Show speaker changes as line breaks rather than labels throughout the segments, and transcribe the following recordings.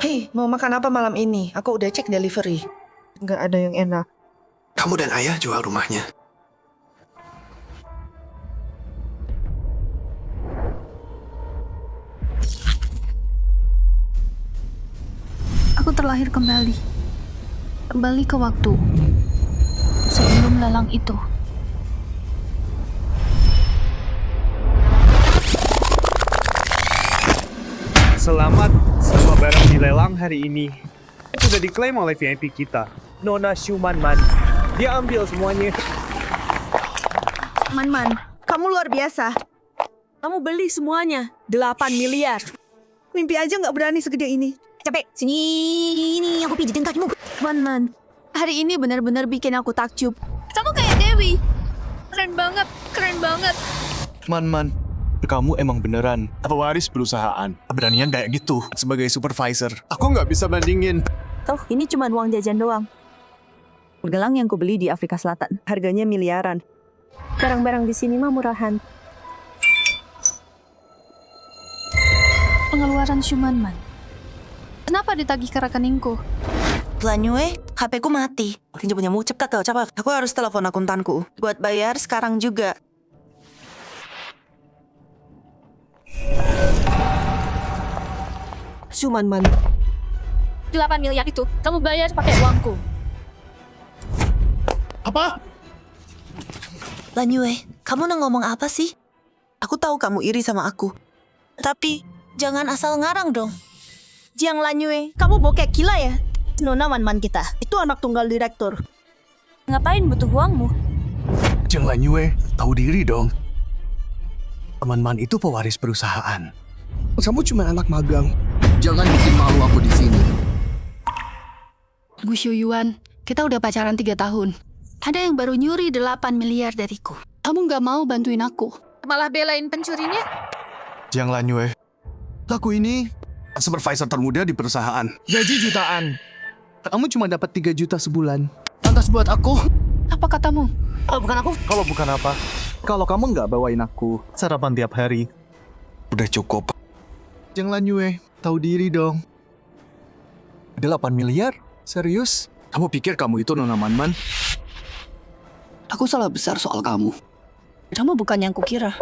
Hei, mau makan apa malam ini? Aku udah cek delivery. Nggak ada yang enak.
Kamu dan ayah jual rumahnya.
Aku terlahir kembali. Kembali ke waktu. Sebelum lelang itu.
Selamat, semua barang dilelang hari ini. Sudah diklaim oleh VIP kita, Nona Shumanman. Dia ambil semuanya.
Man, kamu luar biasa. Kamu beli semuanya, 8 miliar.
Mimpi aja nggak berani segede ini.
Capek, sini aku pijitin kakimu. Man, hari ini benar-benar bikin aku takjub.
Kamu kayak Dewi. Keren banget, keren banget.
Man, kamu emang beneran pewaris perusahaan. Beranian kayak gitu sebagai supervisor.
Aku nggak bisa bandingin.
Toh, ini cuma uang jajan doang. Gelang yang kubeli di Afrika Selatan, harganya miliaran. Barang-barang di sini mah murahan.
Pengeluaran Shumanman. Kenapa ditagih ke rekeningku?
Lanyue, HP ku mati. Tinjau punyamu, cepat kau, cepat. Aku harus telepon akuntanku. Buat bayar sekarang juga.
Shumanman.
8 miliar itu, kamu bayar pakai uangku.
Apa?
Lanyue, kamu nang ngomong apa sih? Aku tahu kamu iri sama aku. Tapi, jangan asal ngarang dong.
Jiang Lanyue, kamu bokek gila ya? Nona Man kita, itu anak tunggal direktur. Ngapain butuh uangmu?
Jangan Lanyue, tahu diri dong. Teman-teman itu pewaris perusahaan.
Kamu cuma anak magang. Jangan bikin malu aku di sini.
Gu Shuyuan, kita udah pacaran 3 tahun. Ada yang baru nyuri 8 miliar dariku. Kamu nggak mau bantuin aku. Malah belain pencurinya?
Jangan Lanyue. Aku ini supervisor termuda di perusahaan. Gaji jutaan. Kamu cuma dapat 3 juta sebulan. Lantas buat aku?
Apa katamu?
Oh, bukan aku.
Kalau bukan apa? Kalau kamu nggak bawain aku sarapan tiap hari. Udah cukup. Jangan Lanyue, tahu diri dong. 8 miliar? Serius? Kamu pikir kamu itu Nona Manman?
Aku salah besar soal kamu. Kamu bukan yang kukira.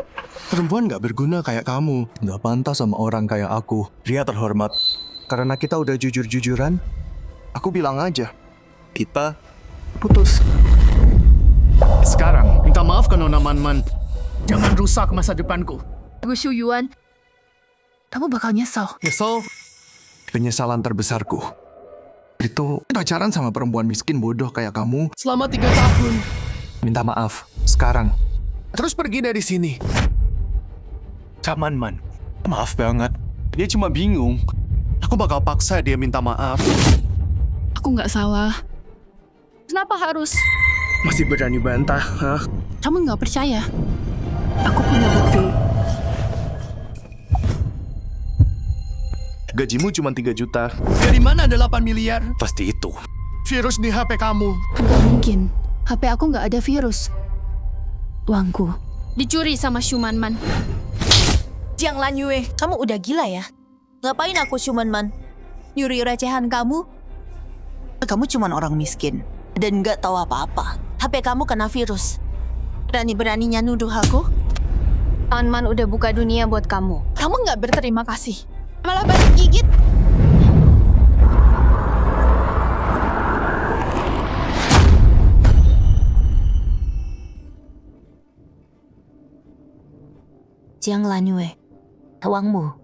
Perempuan nggak berguna kayak kamu. Nggak pantas sama orang kayak aku. Dia terhormat. Karena kita udah jujur-jujuran, aku bilang aja. Kita putus. Sekarang, minta maaf ke Nona Manman. Jangan rusak masa depanku.
Gu Shuyuan, kamu bakal nyesel.
Nyesel? Penyesalan terbesarku. Itu pacaran sama perempuan miskin bodoh kayak kamu selama 3 tahun. Minta maaf. Sekarang. Terus pergi dari sini. Man. Maaf banget. Dia cuma bingung. Aku bakal paksa dia minta maaf.
Aku nggak salah. Kenapa harus?
Masih berani bantah, hah?
Kamu nggak percaya? Aku punya bukti.
Gajimu cuma 3 juta. Dari mana ada 8 miliar? Pasti itu. Virus di HP kamu.
Nggak mungkin. HP aku nggak ada virus. Uangku dicuri sama Shumanman.
Jiang Lanyue, kamu udah gila ya? Ngapain aku Man? Nyuri recehan kamu?
Kamu cuma orang miskin. Dan nggak tahu apa-apa.
HP kamu kena virus. Berani-beraninya nuduh aku?
Man udah buka dunia buat kamu.
Kamu nggak berterima kasih. Malah balik gigit.
Jiang Lanyue, uangmu.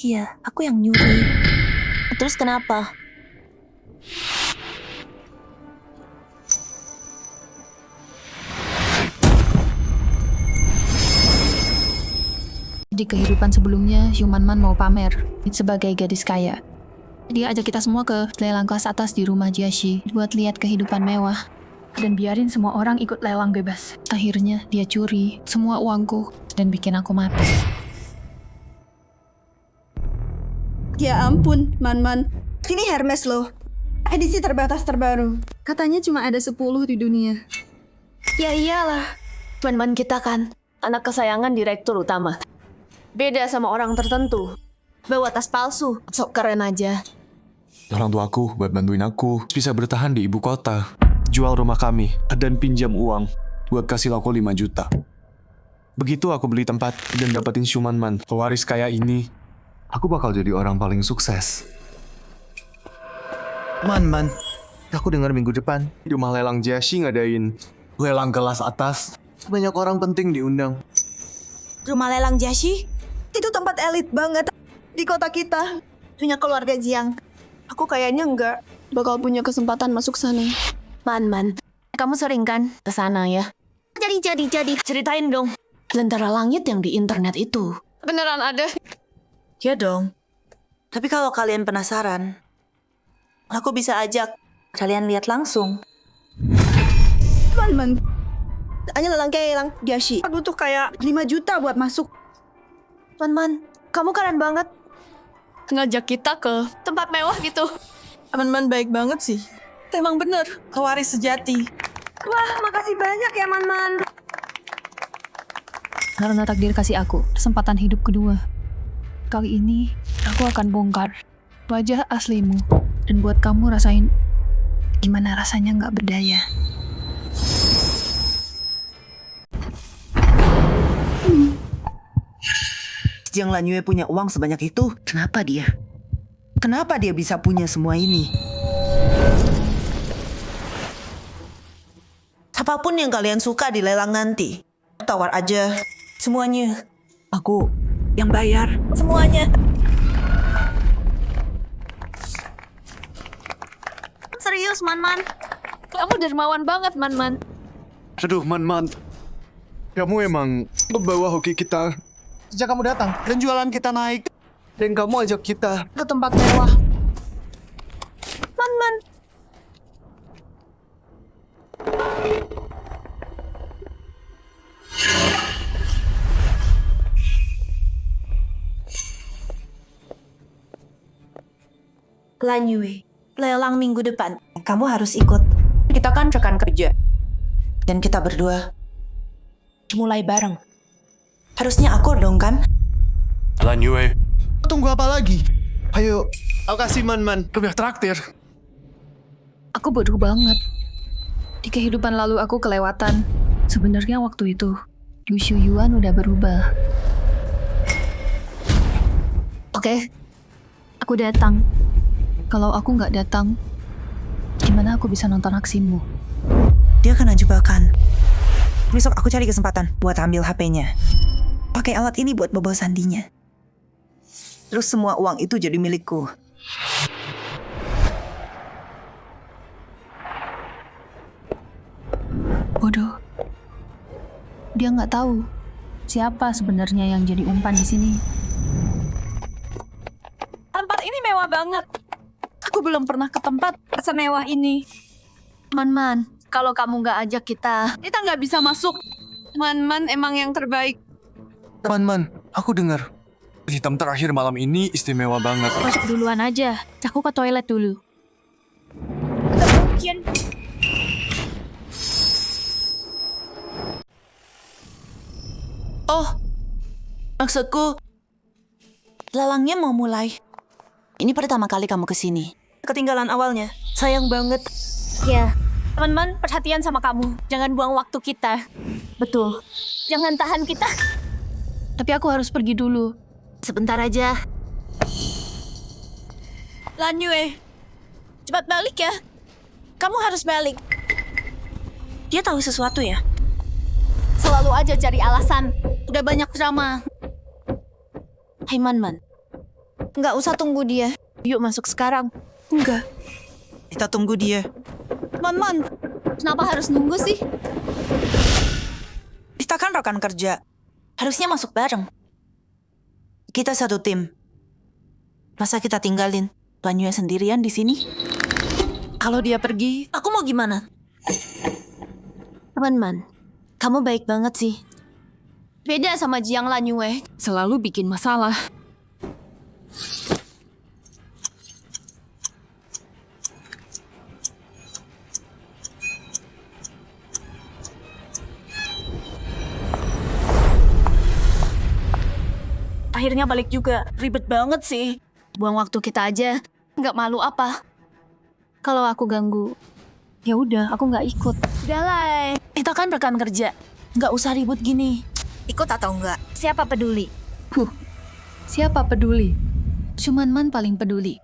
Iya, aku yang nyuri. Terus kenapa?
Di kehidupan sebelumnya, Shumanman mau pamer sebagai gadis kaya. Dia ajak kita semua ke lelang kelas atas di rumah Jiashi buat lihat kehidupan mewah. Dan biarin semua orang ikut lelang bebas. Akhirnya dia curi semua uangku dan bikin aku mati.
Ya ampun, Man. Ini Hermes loh. Edisi terbatas terbaru. Katanya cuma ada 10 di dunia.
Ya iyalah, Man kita kan anak kesayangan direktur utama. Beda sama orang tertentu. Bawa tas palsu, sok keren aja.
orang tuaku buat bantuin aku bisa bertahan di ibu kota.
Jual rumah kami dan pinjam uang buat kasih Loko 5 juta. Begitu aku beli tempat dan dapetin Shumanman, pewaris kaya ini, aku bakal jadi orang paling sukses.
Man, aku dengar minggu depan di rumah lelang Jiashi ngadain lelang kelas atas. Banyak orang penting diundang.
Rumah lelang Jiashi? Itu tempat elit banget di kota kita. Punya keluarga Jiang. Aku kayaknya nggak bakal punya kesempatan masuk sana.
Man, kamu sering kan ke sana ya? Jadi. Ceritain dong. Lentera langit yang di internet itu. Beneran ada?
Ya dong. Tapi kalau kalian penasaran, aku bisa ajak kalian lihat langsung.
Man. Hanya lelang Jiashi. Aku butuh kayak 5 juta buat masuk.
Man, kamu keren banget. Ngajak kita ke tempat mewah gitu.
Man baik banget sih. Emang bener, pewaris sejati. Wah, makasih banyak ya Man.
Karena takdir kasih aku kesempatan hidup kedua. Kali ini, aku akan bongkar wajah aslimu. Dan buat kamu rasain gimana rasanya nggak berdaya.
Jiang Lanyue punya uang sebanyak itu. Kenapa dia? Kenapa dia bisa punya semua ini? Apapun yang kalian suka di lelang nanti, tawar aja. Semuanya. Aku yang bayar. Semuanya.
Serius, Man. Kamu dermawan banget, Man.
Aduh, Man. Kamu emang membawa hoki kita. Sejak kamu datang dan jualan kita naik. Dan kamu ajak kita ke tempat mewah.
Man.
Lanyue, lelang minggu depan. Kamu harus ikut. Kita kan rekan kerja. Dan kita berdua mulai bareng. Harusnya akur dong kan?
Lanyue. Tunggu apa lagi? Ayo, aku kasih Man. Lebih traktir.
Aku bodoh banget. Di kehidupan lalu aku kelewatan. Sebenarnya waktu itu, Yu Shuyuan udah berubah. Oke, aku datang. Kalau aku nggak datang, gimana aku bisa nonton aksimu?
Dia kena jebakan. Besok aku cari kesempatan buat ambil HP-nya. Pakai alat ini buat bawa sandinya. Terus semua uang itu jadi milikku.
Bodoh. Dia nggak tahu siapa sebenarnya yang jadi umpan di sini.
Tempat ini mewah banget. Aku belum pernah ke tempat semewah ini. Man, kalau kamu nggak ajak kita nggak bisa masuk. Man emang yang terbaik.
Man, aku dengar. Hitam terakhir malam ini istimewa banget.
Masuk duluan aja. Aku ke toilet dulu. Mungkin.
Oh, maksudku, lelangnya mau mulai. Ini pertama kali kamu kesini. Ketinggalan awalnya. Sayang banget.
Ya, teman-teman perhatian sama kamu. Jangan buang waktu kita. Betul. Jangan tahan kita.
Tapi aku harus pergi dulu.
Sebentar aja. Lanyue, cepat balik ya. Kamu harus balik.
Dia tahu sesuatu ya?
Selalu aja cari alasan. Udah banyak drama. Hai Man. Nggak usah tunggu dia. Yuk masuk sekarang.
Enggak. Kita tunggu dia.
Man. Kenapa harus nunggu sih?
Kita kan rekan kerja. Harusnya masuk bareng. Kita satu tim. Masa kita tinggalin Lanyue sendirian di sini? Kalau dia pergi, aku mau gimana?
Man, kamu baik banget sih. Beda sama Jiang Lanyue. Selalu bikin masalah.
Akhirnya balik juga. Ribet banget sih.
Buang waktu kita aja. nggak malu apa?
Kalau aku ganggu, ya udah, aku nggak ikut.
Udahlah, kita kan rekan kerja. Nggak usah ribut gini.
Ikut atau enggak?
Siapa peduli?
Siapa peduli? Cuman Man paling peduli.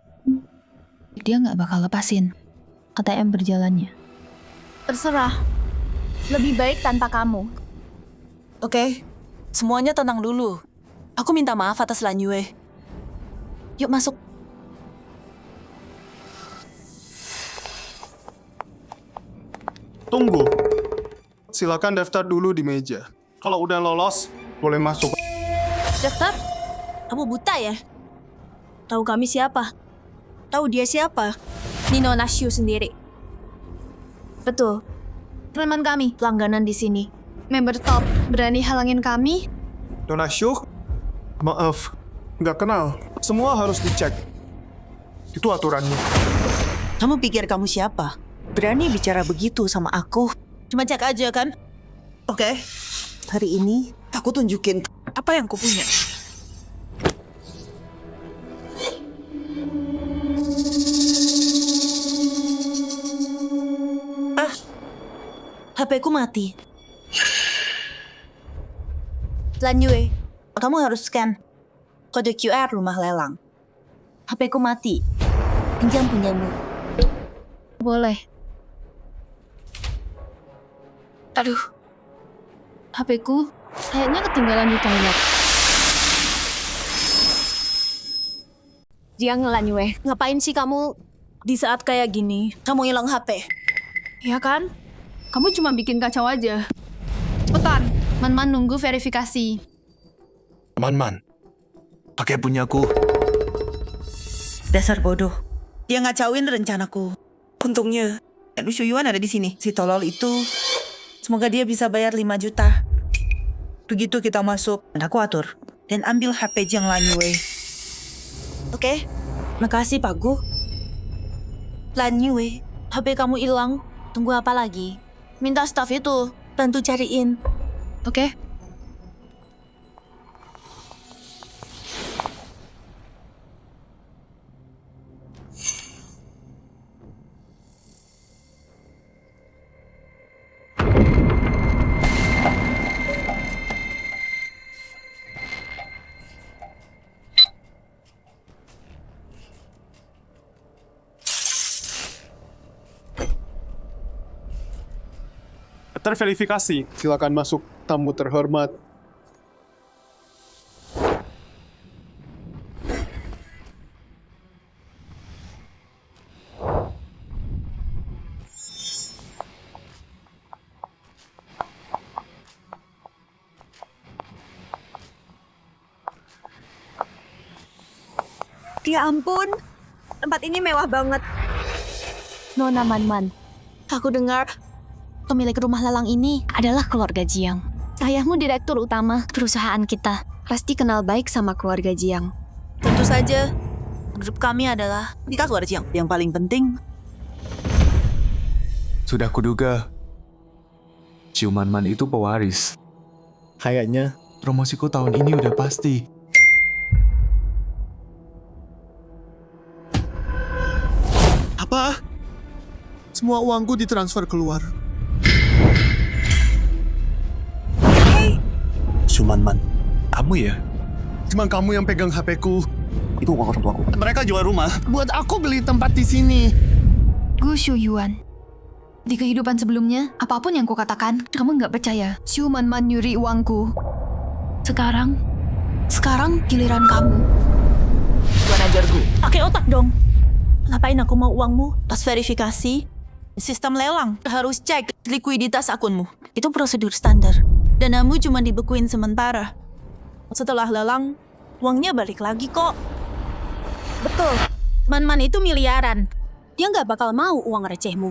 Dia nggak bakal lepasin ATM berjalannya.
Terserah. Lebih baik tanpa kamu.
Oke, semuanya tenang dulu. Aku minta maaf atas Lanyue. Yuk masuk.
Tunggu. Silakan daftar dulu di meja. Kalau udah lolos, boleh masuk.
Daftar? Kamu buta ya? Tahu kami siapa? Tahu dia siapa?
Nino Nashu sendiri. Betul. Teman kami, langganan di sini. Member top, berani halangin kami?
Donasyuk? Maaf, nggak kenal. Semua harus dicek. Itu aturannya.
Kamu pikir kamu siapa? Berani bicara begitu sama aku? Cuma cek aja kan? Oke. Hari ini aku tunjukin apa yang kupunya. HP ku mati. Lanyue, kamu harus scan kode QR rumah lelang. HP ku mati. Pinjam punyamu.
Boleh. Aduh. HP ku kayaknya ketinggalan di toilet.
Jiang Lanyue, ngapain sih kamu
Di saat kayak gini, kamu hilang HP.
ya kan? Kamu cuma bikin kacau aja. Cepetan, Man nunggu verifikasi.
Man, pakai punyaku.
Dasar bodoh. Dia ngacauin rencanaku. Untungnya, Lu Shuyuan ada di sini. Si tolol itu, semoga dia bisa bayar 5 juta. Begitu kita masuk, aku atur. Dan ambil HP Jiang Lanyue. Oke, makasih Pak Gu. Lanyue, HP kamu hilang. Tunggu apa lagi? Minta staff itu bantu cariin.
Oke?
Terverifikasi. Silakan masuk, tamu terhormat.
Ya ampun, tempat ini mewah banget.
Nona Man,
Aku dengar
pemilik rumah lelang ini adalah keluarga Jiang. Ayahmu direktur utama perusahaan kita. Pasti kenal baik sama keluarga Jiang.
Tentu saja, grup kami adalah kita keluarga Jiang. Yang paling penting,
Sudah kuduga, Ciuman Man itu pewaris.
Kayaknya
Promosiku tahun ini udah pasti.
Apa? Semua uangku ditransfer keluar.
Cuman Man,
Kamu ya?
Cuma kamu yang pegang HP-ku.
itu uang orang tuaku.
Mereka jual rumah. Buat aku beli tempat di sini.
Gu Shuyuan. Di kehidupan sebelumnya, apapun yang kukatakan, kamu nggak percaya. Ciuman Man nyuri uangku. Sekarang giliran kamu.
Tuan ajar gue. Pakai otak dong. Ngapain aku mau uangmu? Pas verifikasi, sistem lelang harus cek likuiditas akunmu. Itu prosedur standar. Danamu cuma dibekuin sementara. Setelah lelang, uangnya balik lagi kok.
Betul. Man itu miliaran. Dia nggak bakal mau uang recehmu.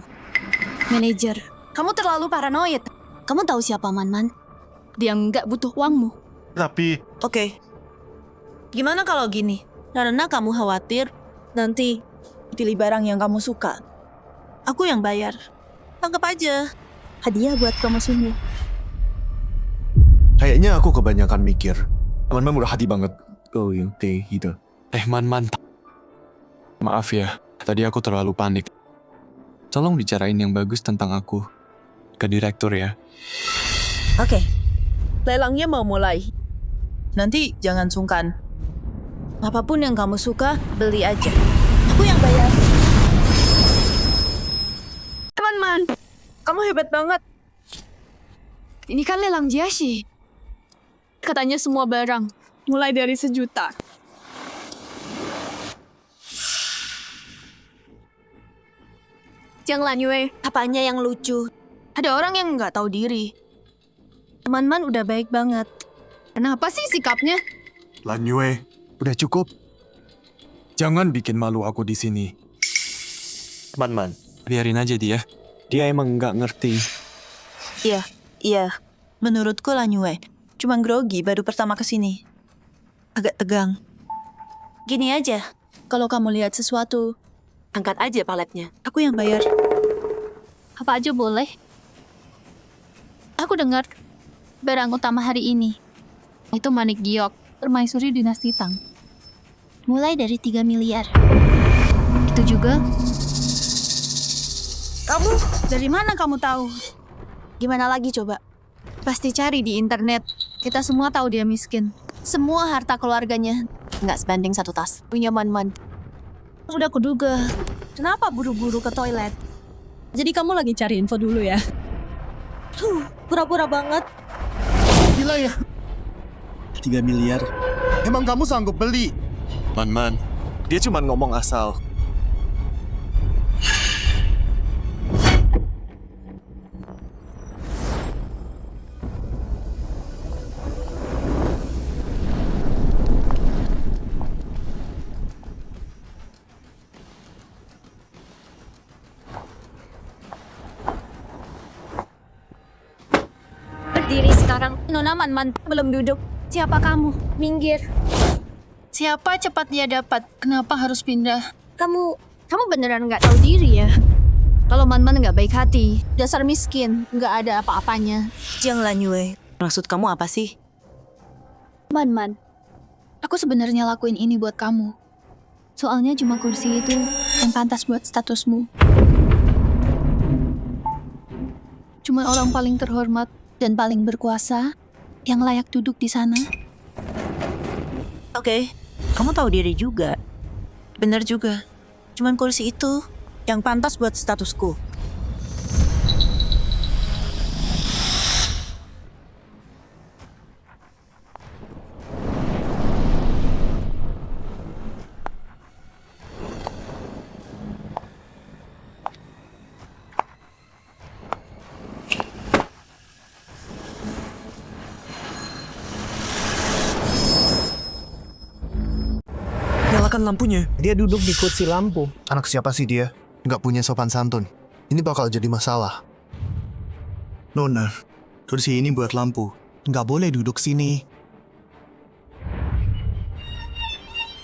Manajer, kamu terlalu paranoid. Kamu tahu siapa Man? Dia nggak butuh uangmu.
Tapi,
Oke. Gimana kalau gini? Karena kamu khawatir nanti pilih barang yang kamu suka. Aku yang bayar. Anggap aja hadiah buat promosimu.
Kayaknya aku kebanyakan mikir. Man murah hati banget. Oh, yang teh gitu. Man. Maaf ya, tadi aku terlalu panik. Tolong bicarain yang bagus tentang aku ke direktur ya.
Oke, lelangnya mau mulai. Nanti jangan sungkan. Apapun yang kamu suka, beli aja. Aku yang bayar.
Teman-teman, kamu hebat banget. Ini kan lelang Jiashi. Katanya semua barang, mulai dari 1 juta. Jiang Lanyue,
Apanya yang lucu?
ada orang yang nggak tahu diri. Teman-teman udah baik banget. Kenapa sih sikapnya?
Lanyue, udah cukup. Jangan bikin malu aku di sini. Teman-teman, biarin aja dia. Dia emang nggak ngerti.
Iya. Menurutku Lanyue, cuma grogi baru pertama kesini. Agak tegang. Gini aja, kalau kamu lihat sesuatu, angkat aja paletnya. Aku yang bayar.
Apa aja boleh? Aku dengar barang utama hari ini itu manik giok, permaisuri dinasti Tang. Mulai dari 3 miliar. Itu juga
Kamu, dari mana kamu tahu? Gimana lagi coba? Pasti cari di internet. Kita semua tahu dia miskin. Semua harta keluarganya nggak sebanding 1 tas. Punya Man-Man. Udah kuduga. Kenapa buru-buru ke toilet? Jadi kamu lagi cari info dulu ya?
Pura-pura banget.
Gila ya. 3 miliar. Emang kamu sanggup beli?
Man, dia cuma ngomong asal.
Berdiri sekarang. Nona Man-Man belum duduk. Siapa kamu? Minggir. Siapa cepat dia dapat? Kenapa harus pindah? Kamu beneran nggak tahu diri ya? Kalau Man-Man nggak baik hati, dasar miskin, nggak ada apa-apanya.
Jiang Lanyue, maksud kamu apa sih?
Man-Man. Aku sebenarnya lakuin ini buat kamu. Soalnya cuma kursi itu yang pantas buat statusmu. Cuma orang paling terhormat dan paling berkuasa yang layak duduk di sana.
Oke, kamu tahu diri juga. Bener juga. Cuman kursi itu yang pantas buat statusku.
Nyalakan lampunya. Dia duduk di kursi lampu. Anak siapa sih dia? Nggak punya sopan santun. Ini bakal jadi masalah. Nona, kursi ini buat lampu. Nggak boleh duduk sini.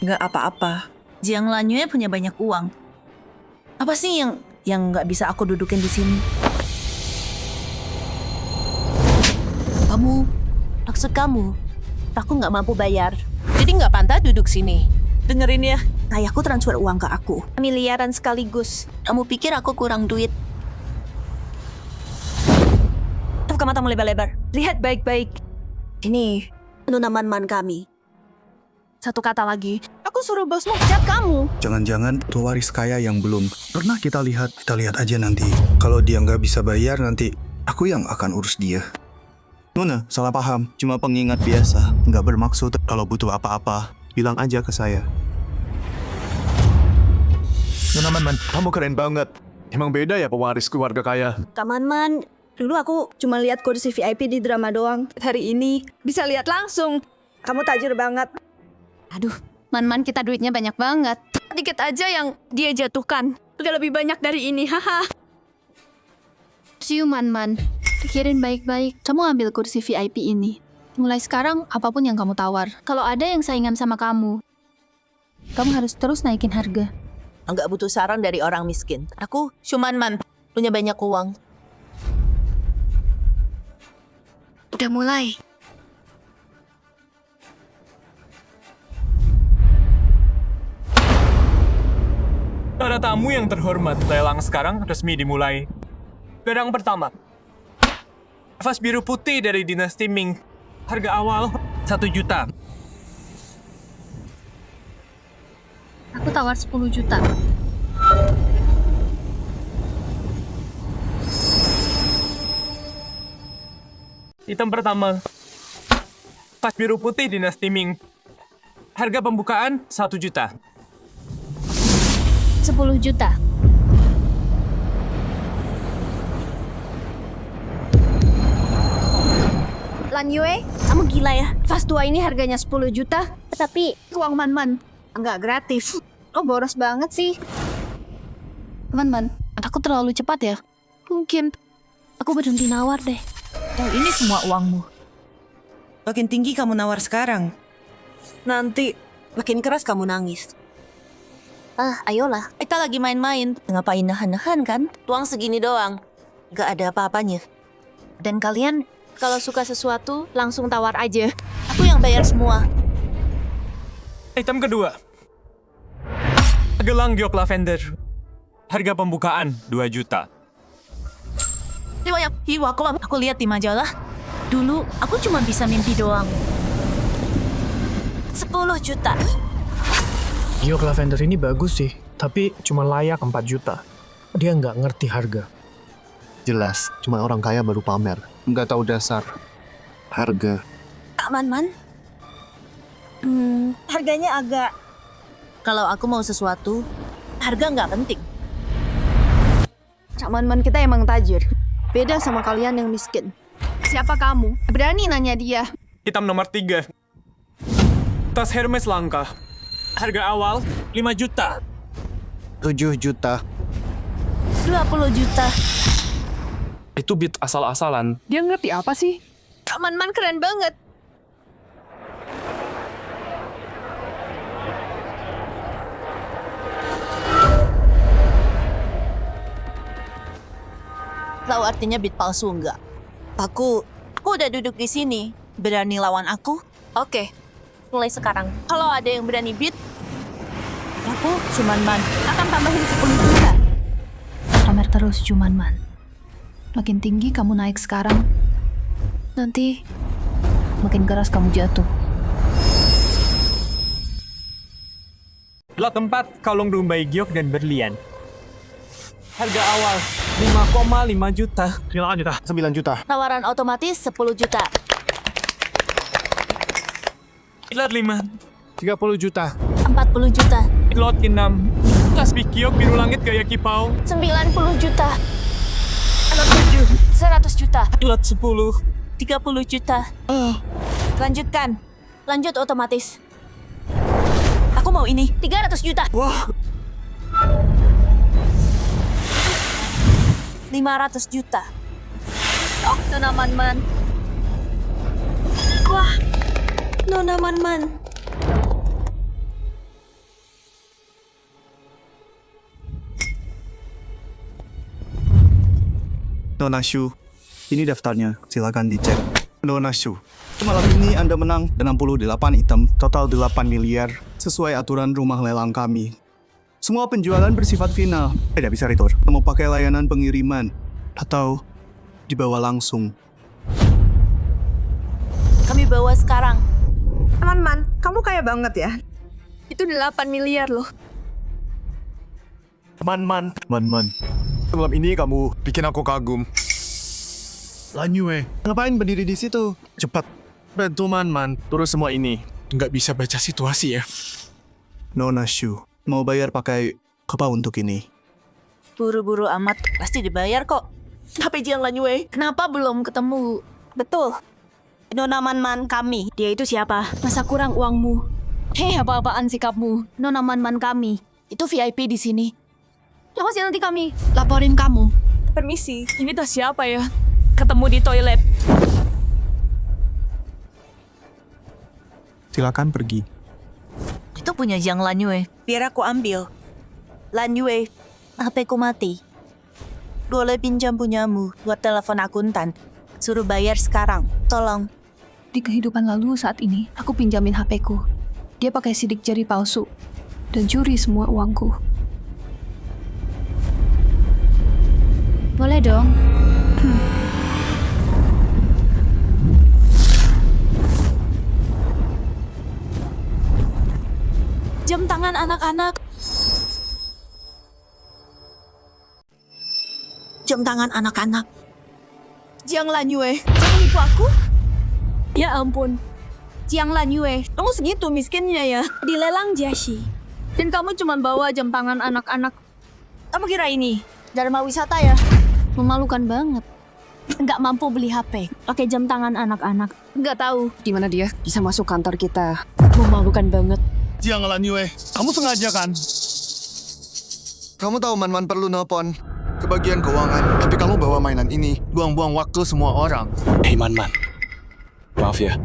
Nggak apa-apa. Jiang Lanyue punya banyak uang. Apa sih yang nggak bisa aku dudukin di sini? Maksud kamu, aku nggak mampu bayar. Jadi nggak pantas duduk sini. Dengerin ya, ayahku transfer uang ke aku.
Miliaran sekaligus.
Kamu pikir aku kurang duit? Buka matamu lebar-lebar.
Lihat baik-baik.
Ini Nona Man-Man kami.
Satu kata lagi, aku suruh bosmu pecat kamu.
Jangan-jangan pewaris kaya yang belum pernah kita lihat aja nanti. Kalau dia nggak bisa bayar nanti aku yang akan urus dia.
Nona, salah paham. Cuma pengingat biasa. Nggak bermaksud kalau butuh apa-apa, bilang aja ke saya.
Nona Man, kamu keren banget. Emang beda ya pewaris keluarga kaya.
Kak Man-Man, dulu aku cuma lihat kursi VIP di drama doang. Hari ini bisa lihat langsung. Kamu tajir banget.
Aduh, Man-Man kita duitnya banyak banget. Dikit aja yang dia jatuhkan. Udah lebih banyak dari ini, haha.
See you, Man-Man. Pikirin baik-baik. Kamu ambil kursi VIP ini. Mulai sekarang, apapun yang kamu tawar. Kalau ada yang saingan sama kamu harus terus naikin harga.
Nggak butuh saran dari orang miskin. Aku Man, punya banyak uang.
Udah mulai.
Para tamu yang terhormat, lelang sekarang resmi dimulai. Barang pertama, vas biru putih dari dinasti Ming. Harga awal 1 juta.
Aku tawar 10 juta.
Item pertama, vas biru putih dinasti Ming. Harga pembukaan 1 juta.
10 juta. Lan Yue, kamu gila ya? Vas tua ini harganya 10 juta, tapi uang Man-Man nggak gratis. Kok boros banget sih?
Man-Man, aku terlalu cepat ya? Mungkin aku berhenti nawar deh.
Oh, ini semua uangmu. Makin tinggi kamu nawar sekarang. Nanti makin keras kamu nangis.
Ayolah.
Kita lagi main-main. Ngapain nahan-nahan kan? Tuang segini doang. Gak ada apa-apanya.
Dan kalian kalau suka sesuatu langsung tawar aja.
Aku yang bayar semua.
Item kedua, gelang giok lavender. Harga pembukaan 2 juta.
Aku lihat di majalah. Dulu aku cuma bisa mimpi doang. 10 juta.
Giok lavender ini bagus sih, tapi cuma layak 4 juta. Dia nggak ngerti harga.
Jelas, cuma orang kaya baru pamer. Nggak tahu dasar harga.
Kak Man-Man? Harganya agak... Kalau aku mau sesuatu, harga nggak penting.
Cak Man-Man kita emang tajir. Beda sama kalian yang miskin.
Siapa kamu? Berani nanya dia.
Item nomor 3, tas Hermes langka. Harga awal 5 juta.
7 juta.
20 juta.
Itu beat asal-asalan.
Dia ngerti apa sih? Kak Man-Man keren banget.
Tahu artinya beat palsu enggak? Aku udah duduk di sini. Berani lawan aku? Oke. Mulai sekarang. Kalau ada yang berani beat, aku Man akan tambahin 10 juta.
Pamer terus Man. Makin tinggi kamu naik sekarang, nanti makin keras kamu jatuh.
Lot 4, kalung rumbai giok dan berlian. Harga awal 5,5 juta.
9 juta.
Tawaran otomatis 10 juta.
Lot 5,
30 juta.
40 juta.
lot 6, tasbih giok biru langit gaya kipau.
90 juta. Lot 7, 100 juta.
Lot 10,
30 juta. Lanjutkan. Lanjut otomatis. Aku mau ini.
300 juta.
wah,
500 juta.
Oh, Nona Man-Man.
Wah, Nona Man-Man.
Nona Shu, ini daftarnya. Silakan dicek. Nona Shu, malam ini Anda menang 68 item, total 8 miliar, sesuai aturan rumah lelang kami. Semua penjualan bersifat final. Tidak bisa retur. Mau pakai layanan pengiriman atau dibawa langsung.
Kami bawa sekarang.
Man-Man, kamu kaya banget ya.
Itu 8 miliar loh.
Man-man.
Malam ini kamu bikin aku kagum.
Lan Yue, ngapain berdiri di situ? Cepat, bantu Man-man, turus semua ini.
Nggak bisa baca situasi ya.
Nona Shu, mau bayar pakai apa untuk ini?
Buru-buru amat. Pasti dibayar kok. Tapi Jiang Lanyue.
Kenapa belum ketemu?
Betul. Nona Man-Man kami.
Dia itu siapa? Masa kurang uangmu? Hei, apa-apaan sikapmu? Nona Man-Man kami. Itu VIP di sini. Awas ya nanti kami laporin kamu.
Permisi.
Ini tas siapa ya? Ketemu di toilet.
Silakan pergi.
Itu punya Jiang Lanyue. Biar aku ambil. Lanyue, HP ku mati. Boleh pinjam punyamu buat telepon akuntan. Suruh bayar sekarang. Tolong.
Di kehidupan lalu saat ini, aku pinjamin HP-ku. Dia pakai sidik jari palsu dan curi semua uangku.
Boleh dong.
Jam tangan anak-anak. Jam tangan anak-anak.
Jiang Lanyue, jangan nipu aku.
Ya ampun.
Jiang Lanyue, kamu segitu miskinnya ya.
Dilelang Jiaxi. Dan kamu cuma bawa jam tangan anak-anak.
Kamu kira ini Dharma wisata ya?
Memalukan banget. Nggak mampu beli HP. Pakai jam tangan anak-anak. Nggak tahu
Gimana dia bisa masuk kantor kita?
memalukan banget.
Jiang Lanyue, kamu sengaja kan?
Kamu tahu Man-Man perlu nelpon ke bagian keuangan.
Tapi kamu bawa mainan ini, buang-buang waktu semua orang.
Hei Man-Man, maaf ya.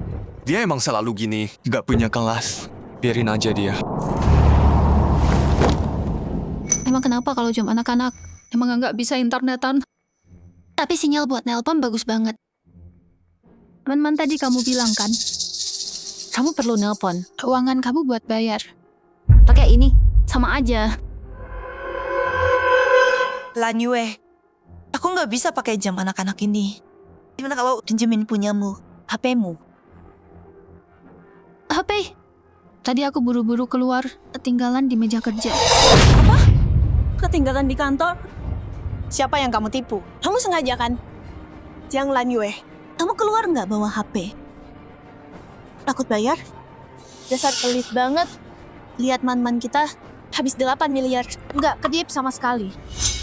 Dia emang selalu gini, gak punya kelas. Biarin aja dia.
Emang kenapa kalau jam anak-anak? Emang nggak bisa internetan? Tapi sinyal buat nelpon bagus banget. Man-Man tadi kamu bilang kan? Kamu perlu nelpon. Keuangan kamu buat bayar. Pakai ini, sama aja.
Lanyue, aku nggak bisa pakai jam anak-anak ini. Gimana kalau pinjemin punyamu, HP-mu?
HP. Tadi aku buru-buru keluar, ketinggalan di meja kerja.
Ketinggalan di kantor. Siapa yang kamu tipu? Kamu sengaja kan? Jiang Lanyue,
Kamu keluar nggak bawa HP? Takut bayar?
Dasar pelit banget. Lihat Man-Man kita habis 8 miliar. Nggak kedip sama sekali.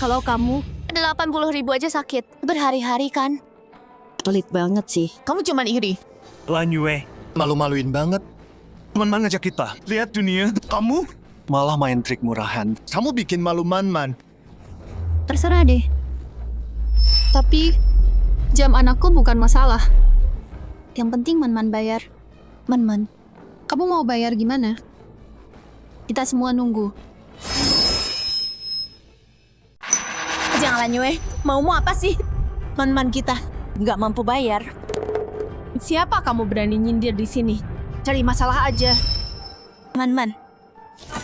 Kalau kamu 80.000 aja sakit. Berhari-hari kan?
Pelit banget sih.
kamu cuma iri.
Lanyue,
Malu-maluin banget.
Man-Man ngajak kita. Lihat dunia. Kamu malah main trik murahan.
Kamu bikin malu Man-Man.
Terserah deh. Tapi jam anakku bukan masalah. Yang penting Man-Man bayar. Man-Man, kamu mau bayar gimana? Kita semua nunggu.
Jiang Lanyue, maumu apa sih? Man-man kita nggak mampu bayar. Siapa kamu berani nyindir di sini? Cari masalah aja.
Man-man,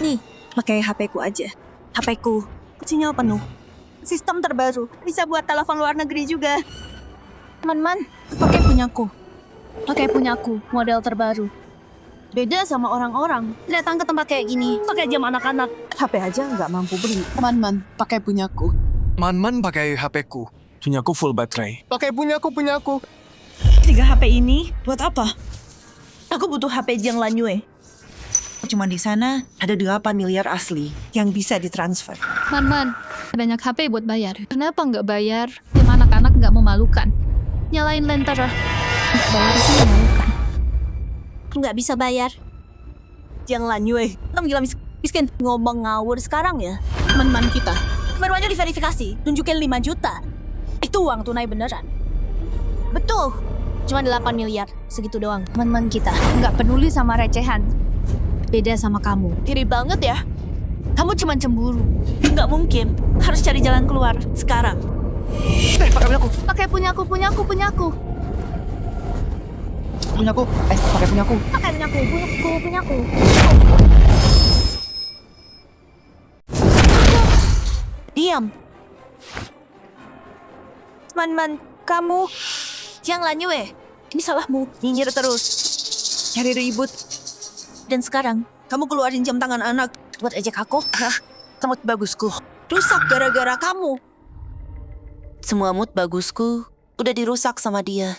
nih, pakai HP-ku aja. HP-ku, sinyal penuh. Sistem terbaru, bisa buat telepon luar negeri juga.
Man-man, pakai punyaku. Pakai punyaku, model terbaru. Beda sama orang-orang. Datang ke tempat kayak gini, pakai jam anak-anak.
HP aja nggak mampu beli. Man-man, pakai punyaku.
Man-Man pakai HP-ku.
Punyaku full baterai.
Pakai punyaku.
3 HP ini buat apa? Aku butuh HP Jiang Lanyue. Cuma di sana ada 8 miliar asli yang bisa ditransfer.
Man-Man, banyak HP buat bayar. Kenapa nggak bayar? Jam anak-anak nggak memalukan. Nyalain lentera. Nggak bayar itu memalukan.
Nggak bisa bayar.
Jiang Lanyue, kamu gila miskin. Ngomong ngawur sekarang ya. Man-man kita baru aja diverifikasi, tunjukin 5 juta. Itu uang tunai beneran.
Betul. Cuma 8 miliar. Segitu doang. Man-man kita nggak peduli sama recehan. Beda sama kamu.
Iri banget ya.
Kamu cuma cemburu.
Nggak mungkin, harus cari jalan keluar sekarang.
Pakai punyaku.
Pakai punyaku.
Punyaku. Pakai punyaku.
Pakai punyaku.
Diam. Man-man, kamu. Jiang Lanyue, ini salahmu. Nyinyir terus. Cari ribut. Dan sekarang, kamu keluarin jam tangan anak buat ejek aku. Hah? Mood bagusku rusak gara-gara kamu. Semua mood bagusku udah dirusak sama dia.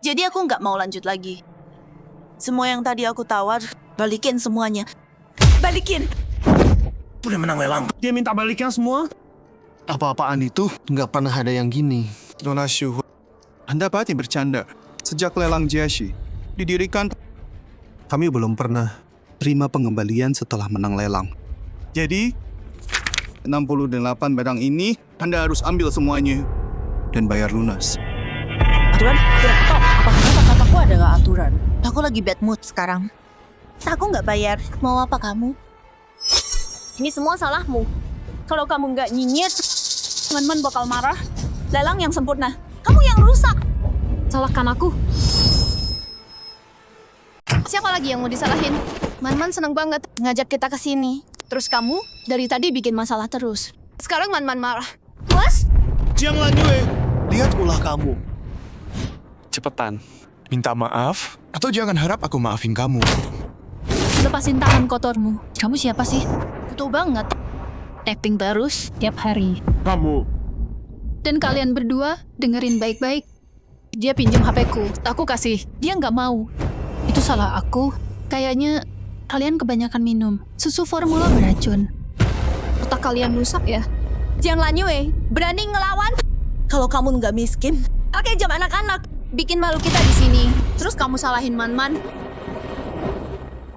Jadi aku nggak mau lanjut lagi. Semua yang tadi aku tawar, balikin semuanya. Balikin.
Udah menang lelang. Dia minta balikin semua.
Apa-apaan itu nggak pernah ada yang gini.
Nona Shu, Anda pasti bercanda. Sejak lelang Jiaxi didirikan, kami belum pernah terima pengembalian setelah menang lelang. Jadi, 68 barang ini Anda harus ambil semuanya dan bayar lunas.
Aturan? Apa kata-kataku adalah aturan? Aku lagi bad mood sekarang. Aku nggak bayar. Mau apa kamu?
Ini semua salahmu. Kalau kamu nggak nyinyir, Man-Man bakal marah.
Lelang yang sempurna. Kamu yang rusak.
Salahkan aku. Siapa lagi yang mau disalahin? Man-Man seneng banget ngajak kita ke sini. Terus kamu dari tadi bikin masalah terus. Sekarang Man-Man marah.
Puas?
Jiang Lanyue, lihat ulah kamu.
Cepetan, minta maaf atau jangan harap aku maafin kamu.
Lepasin tangan kotormu. Kamu siapa sih? Butuh banget. Tapping terus tiap hari.
Kamu.
Dan kalian berdua dengerin baik-baik. Dia pinjam HP-ku, aku kasih. Dia nggak mau. Itu salah aku. Kayaknya kalian kebanyakan minum. Susu formula beracun.
Otak kalian rusak ya? Jiang Lanyue, berani ngelawan? Kalau kamu nggak miskin, pakai jam anak-anak. Bikin malu kita di sini. Terus kamu salahin Man-Man.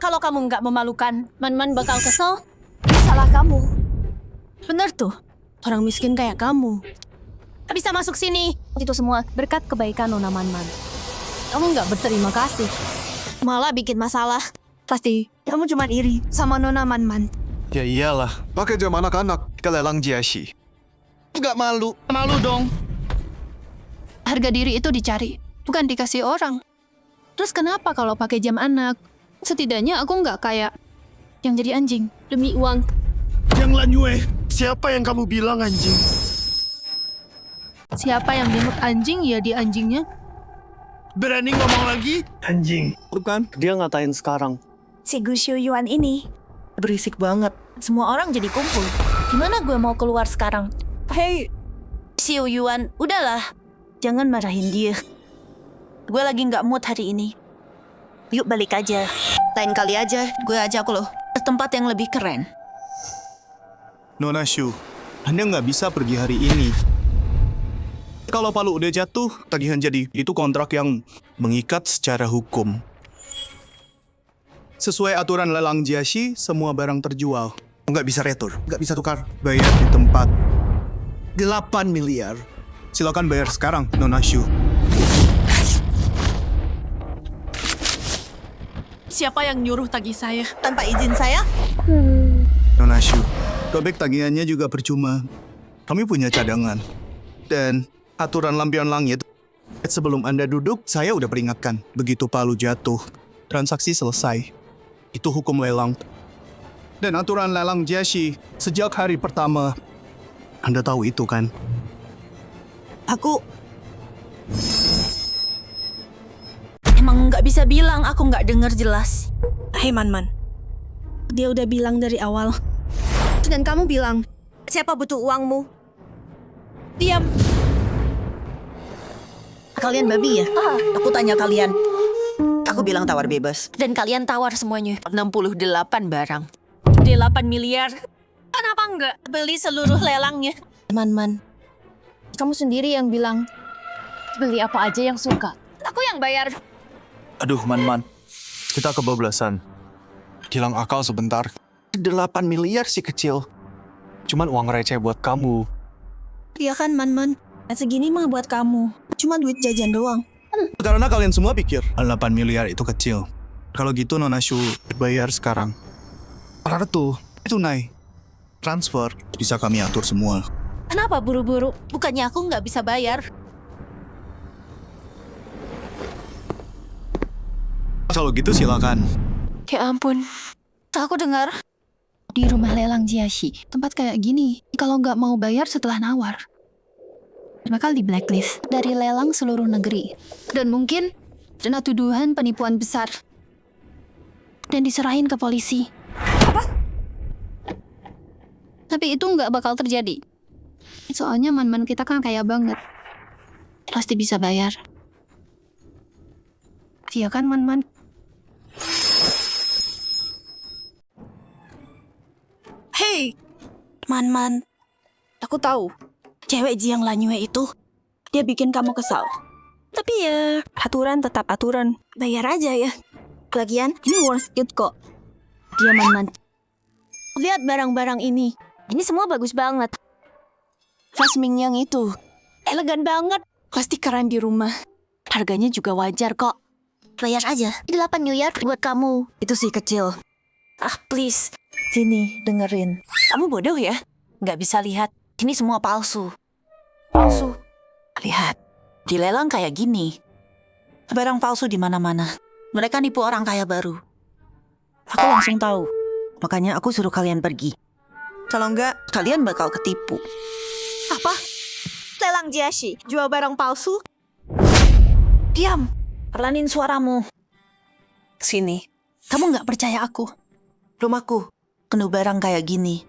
Kalau kamu nggak memalukan, Man-Man bakal kesel. Ini salah kamu. Bener tuh, orang miskin kayak kamu. Gak bisa masuk sini. Itu semua berkat kebaikan Nona Man-Man. Kamu nggak berterima kasih. Malah bikin masalah. Pasti kamu cuma iri sama Nona Man-Man.
Ya iyalah, pakai jam anak-anak ke lelang Jiashi. Nggak malu. Malu dong.
Harga diri itu dicari, bukan dikasih orang. Terus kenapa kalau pakai jam anak? Setidaknya aku nggak kayak yang jadi anjing demi uang.
Jiang Lanyue, siapa yang kamu bilang anjing?
Siapa yang nyebut anjing, ya dia anjingnya.
Berani ngomong lagi?
Anjing. Bukan, dia ngatain sekarang.
Si Gu Xiuyuan ini berisik banget. Semua orang jadi kumpul. Gimana gue mau keluar sekarang? Hei, Xiuyuan, udahlah. Jangan marahin dia. Gue lagi nggak mood hari ini. Yuk balik aja.
Lain kali aja, gue ajak lo ke tempat yang lebih keren.
Nona Shu, Anda nggak bisa pergi hari ini. Kalau palu udah jatuh, tagihan jadi. Itu kontrak yang mengikat secara hukum. Sesuai aturan lelang Jiashi, semua barang terjual.
Nggak bisa retur, nggak bisa tukar.
Bayar di tempat.
8 miliar.
Silakan bayar sekarang, Nona Shu.
Siapa yang nyuruh tagih saya?
Tanpa izin saya?
Nona Shu, robek tagihannya juga percuma. Kami punya cadangan. Dan aturan lampion langit, sebelum Anda duduk, saya udah peringatkan. Begitu palu jatuh, transaksi selesai. Itu hukum lelang. Dan aturan lelang Jiashi, sejak hari pertama. Anda tahu itu kan?
Aku... Emang nggak bisa bilang, aku nggak dengar jelas.
Hei Man-Man, dia udah bilang dari awal. Dan kamu bilang, siapa butuh uangmu? Diam.
Kalian babi ya? Aku tanya kalian. Aku bilang tawar bebas. Dan kalian tawar semuanya. 68 barang. 8 miliar.
Kenapa enggak?
Beli seluruh lelangnya.
Man-Man, kamu sendiri yang bilang, beli apa aja yang suka. Aku yang bayar.
Aduh, Man-Man. Kita kebablasan.
Hilang akal sebentar.
8 miliar sih kecil.
Cuman uang receh buat kamu.
Iya kan, Man-Man? Segini mah buat kamu. Cuma duit jajan doang.
Karena kalian semua pikir 8 miliar itu kecil. Kalau gitu Nona Shu bayar sekarang. Kartu, tunai, transfer, bisa kami atur semua.
Kenapa buru-buru? Bukannya aku nggak bisa bayar.
Kalau gitu silakan.
Ya ampun. Aku dengar di rumah lelang Jiashi, tempat kayak gini, kalau nggak mau bayar setelah nawar, bakal di blacklist dari lelang seluruh negeri. Dan mungkin kena tuduhan penipuan besar. Dan diserahin ke polisi. Apa? Tapi itu nggak bakal terjadi. Soalnya Man-Man kita kan kaya banget. Pasti bisa bayar. Iya kan, Man-Man?
Hei, Man-Man. Aku tahu, cewek Jiang Lanyue itu, dia bikin kamu kesal. Tapi ya, aturan tetap aturan. Bayar aja ya. Lagian, ini worth it kok. Dia Man-Man. Lihat barang-barang ini. Ini semua bagus banget. Vas Ming yang itu, elegan banget. Pasti keren di rumah. Harganya juga wajar kok.
Bayar aja. 8 miliar buat kamu. Itu sih kecil. Ah, please. Sini, dengerin. Kamu bodoh ya? Nggak bisa lihat. Ini semua palsu. Palsu. Lihat. Di lelang kayak gini. Barang palsu di mana-mana. Mereka nipu orang kaya baru. Aku langsung tahu. Makanya aku suruh kalian pergi. Kalau enggak, kalian bakal ketipu.
Apa?
lelang Jiashi, jual barang palsu.
Diam. Perlanin suaramu. Sini. Kamu nggak percaya aku? Rumahku penuh barang kayak gini.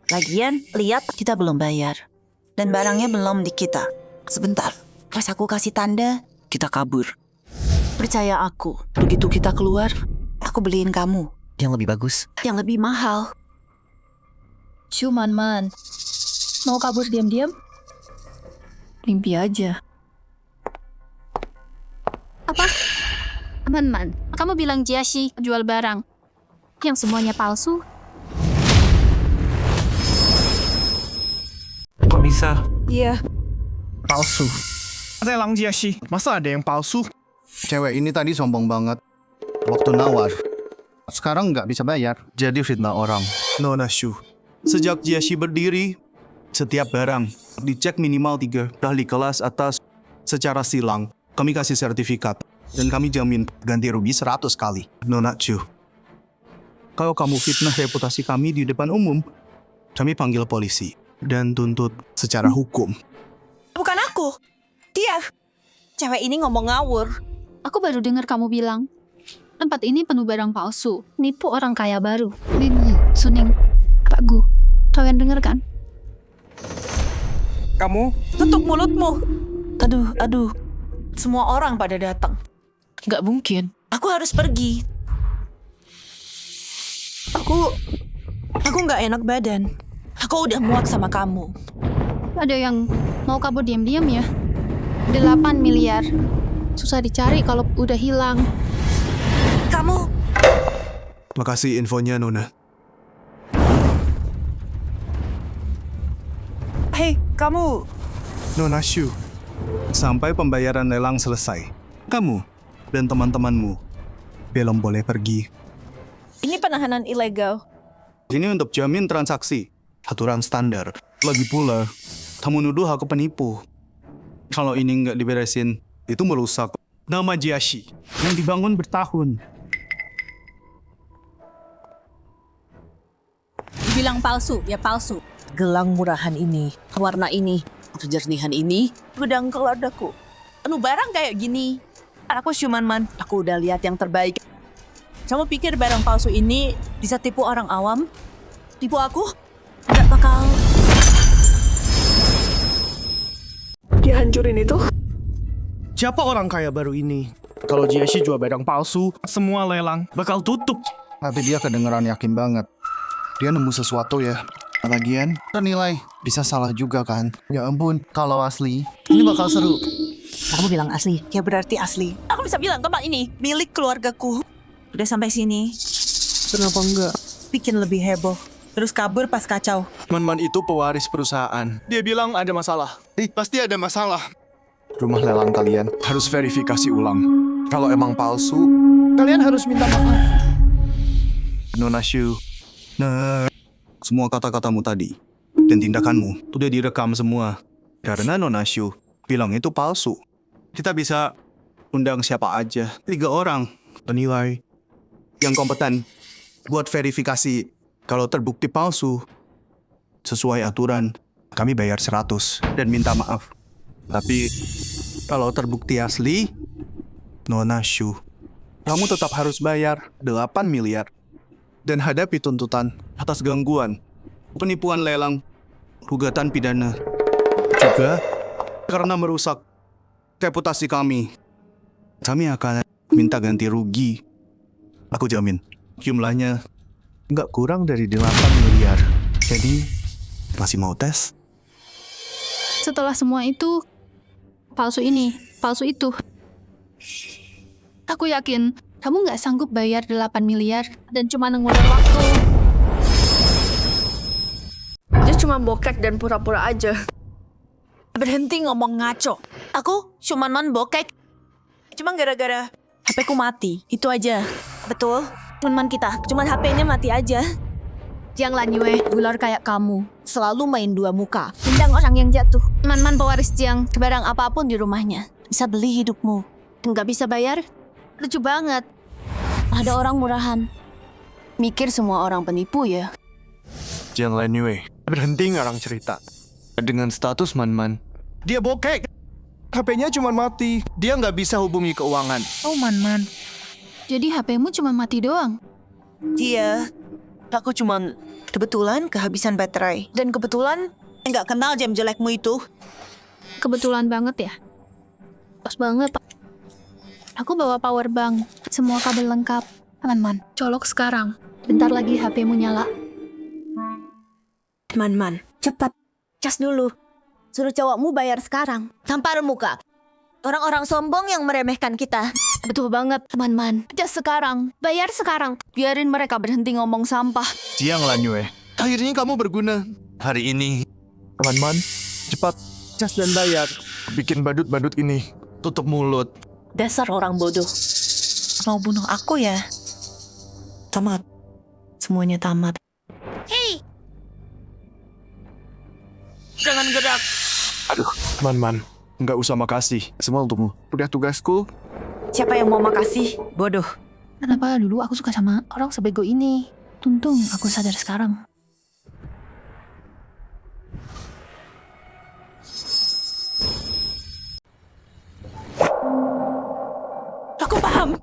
Lagian, lihat kita belum bayar. Dan barangnya belum di kita. Sebentar. Pas aku kasih tanda, kita kabur. Percaya aku. Begitu kita keluar, aku beliin kamu.
Yang lebih bagus.
Yang lebih mahal.
Cuman man, mau kabur diam-diam? Mimpi aja.
Apa? Man, kamu bilang Jiashi jual barang yang semuanya palsu?
Kok bisa?
Iya.
Palsu. Lelang Jiashi. Masa ada yang palsu? Cewek ini tadi sombong banget. Waktu nawar. Sekarang nggak bisa bayar. Jadi fitnah orang. Nona Shu. Sejak Jiashi berdiri, setiap barang dicek minimal 3 kali kelas atas secara silang. Kami kasih sertifikat. Dan kami jamin ganti rugi 100 kali. Nona Chu. Kalau kamu fitnah reputasi kami di depan umum, kami panggil polisi dan tuntut secara hukum.
Bukan aku. Dia. Cewek ini ngomong ngawur.
Aku baru dengar kamu bilang tempat ini penuh barang palsu. Nipu orang kaya baru.
Lin, Suning, Pak Gu, kalian dengar kan?
Kamu?
Tutup mulutmu. Aduh. Semua orang pada datang.
Nggak mungkin.
Aku harus pergi. Aku nggak enak badan. Aku udah muak sama kamu.
Ada yang mau kabur diam-diam ya? 8 miliar. Susah dicari kalau udah hilang.
Kamu...
Makasih infonya, Nona.
Hei, kamu...
Nona Shu. Sampai pembayaran lelang selesai, kamu dan teman-temanmu belum boleh pergi.
Ini penahanan ilegal.
Ini untuk jamin transaksi. Aturan standar. Lagi pula, kamu nuduh aku penipu. Kalau ini nggak diberesin, itu merusak nama Jiashi yang dibangun bertahun.
Dibilang palsu, ya palsu.
Gelang murahan ini, warna ini, kejernihan ini, gudang keluargaku. Penuh barang kayak gini. Aku cuman aku udah lihat yang terbaik.
Kamu pikir barang palsu ini bisa tipu orang awam?
Tipu aku? Gak bakal.
Dihancurin itu?
Siapa orang kaya baru ini? Kalau Jiashi jual barang palsu, semua lelang bakal tutup. Tapi dia kedengeran yakin banget. Dia nemu sesuatu ya. Lagian, nilai bisa salah juga kan? Ya ampun, kalau asli, ini bakal seru.
Kamu bilang asli, ya berarti asli. Aku bisa bilang tempat ini milik keluargaku. Udah sampai sini.
Kenapa enggak?
Bikin lebih heboh. Terus kabur pas kacau.
Man itu pewaris perusahaan.
Dia bilang ada masalah.
Pasti ada masalah.
Rumah lelang kalian harus verifikasi ulang. Kalau emang palsu,
Kalian harus minta maaf.
Nona Shu.
Nah, semua kata-katamu tadi dan tindakanmu udah direkam semua. Karena Nona Shu bilang itu palsu. Kita bisa undang siapa aja. 3 orang penilai yang kompeten buat verifikasi. Kalau terbukti palsu, sesuai aturan, kami bayar 100 dan minta maaf. Tapi kalau terbukti asli, Nona Shu, kamu tetap harus bayar 8 miliar dan hadapi tuntutan atas gangguan, penipuan lelang, gugatan pidana. Juga karena merusak reputasi kami. Kami akan minta ganti rugi. Aku jamin, jumlahnya nggak kurang dari 8 miliar. Jadi, masih mau tes?
Setelah semua itu, palsu ini, palsu itu. Aku yakin kamu nggak sanggup bayar 8 miliar dan cuma ngulur waktu.
Dia cuma bokek dan pura-pura aja.
Berhenti ngomong ngaco. Aku cuman bokek. Cuma gara-gara HP-ku mati. Itu aja. Betul. Teman kita. Cuma HP-nya mati aja.
Yang Lanyue, ular kayak kamu, selalu main 2 muka.
Undang orang yang jatuh. Man pewaris Jiang, barang apapun di rumahnya.
Bisa beli hidupmu.
Nggak bisa bayar? Lucu banget. Ada orang murahan. Mikir semua orang penipu ya.
Jiang Lanyue, berhenti ngarang cerita. Dengan status Man,
Dia bokek. HP-nya cuma mati. Dia nggak bisa hubungi keuangan.
Oh, Man. Jadi HP-mu cuma mati doang?
Dia, aku cuman kebetulan kehabisan baterai. Dan kebetulan nggak kenal jam jelekmu itu.
Kebetulan banget ya? Pas banget. Aku bawa power bank. Semua kabel lengkap. Man, colok sekarang. Bentar lagi HP-mu nyala.
Man, cepat. Cas dulu. Suruh cowokmu bayar sekarang. Tampar muka. Orang-orang sombong yang meremehkan kita.
Betul banget, Man. Just sekarang. Bayar sekarang. Biarin mereka berhenti ngomong sampah.
Siang lah Nyue. Akhirnya kamu berguna. Hari ini. Man, cepat. Cas dan bayar. Bikin badut-badut ini. Tutup mulut.
Dasar orang bodoh. Mau bunuh aku ya? Tamat. Semuanya tamat.
Hei!
Jangan gerak.
Aduh, Man. Nggak usah makasih. Semua untukmu. Udah tugasku.
Siapa yang mau makasih? Bodoh.
Kenapa dulu aku suka sama orang sebego ini? Tuntung aku sadar sekarang.
Aku paham.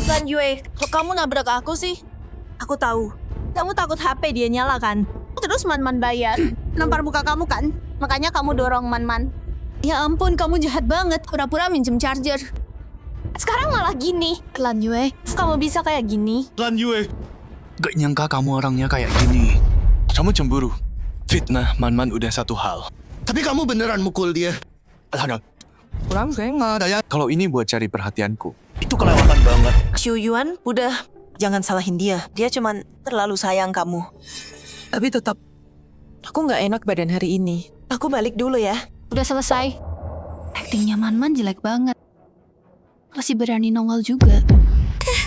Lan Yue, kok kamu nabrak aku sih? Aku tahu. Kamu takut HP dia nyala kan? Terus Man bayar. Nampar muka kamu kan? Makanya kamu dorong Man. Ya ampun, kamu jahat banget. Pura-pura minjem charger. Sekarang malah gini. Lan Yue, kamu bisa kayak gini?
Lan Yue. Gak nyangka kamu orangnya kayak gini. Kamu cemburu. Fitnah Man udah satu hal. Tapi kamu beneran mukul dia. Alah, kurang sengat ya. Kalau ini buat cari perhatianku, itu kelewatan banget.
Xiu Yuan, udah. Jangan salahin dia. Dia cuman terlalu sayang kamu. Tapi tetap, aku nggak enak badan hari ini. Aku balik dulu ya.
Udah selesai. Aktingnya Man jelek banget. Masih berani nongol juga.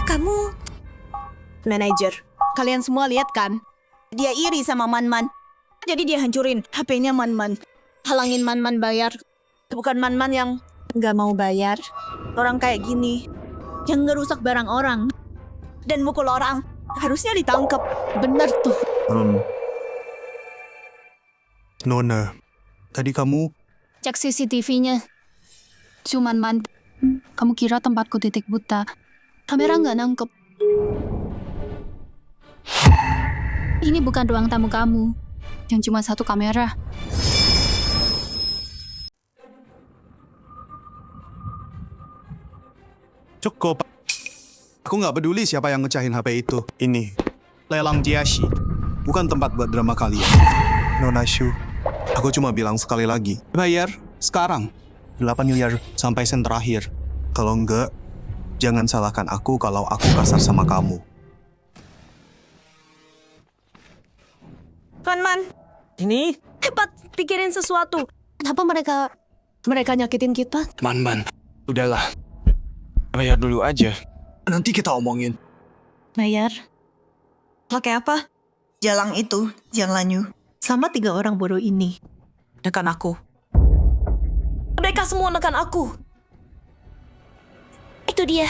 Kamu manajer. Kalian semua lihat kan? Dia iri sama Man. Jadi dia hancurin HP-nya Man. Halangin Man bayar. Bukan Man yang nggak mau bayar. Orang kayak gini yang ngerusak barang orang dan mukul orang harusnya ditangkap. Bener tuh.
Nona, tadi kamu...
Cek CCTV-nya. Cuman Man, kamu kira tempatku titik buta. Kamera nggak nangkep. Ini bukan ruang tamu kamu. Yang cuma satu kamera.
Cukup. Aku nggak peduli siapa yang ngecahin HP itu. Ini lelang Jiashi, bukan tempat buat drama kalian. Nona Shu, aku cuma bilang sekali lagi. Bayar sekarang. 8 miliar sampai sen terakhir. Kalau enggak, jangan salahkan aku kalau aku kasar sama kamu.
Man, ini hebat pikirin sesuatu. Kenapa mereka nyakitin kita?
Man, udahlah. Bayar dulu aja. Nanti kita omongin.
Bayar? Pakai apa? Jalang itu, Jiang Lanyu. Sama 3 orang bodoh ini. Nekan aku. Mereka semua nekan aku.
Itu dia.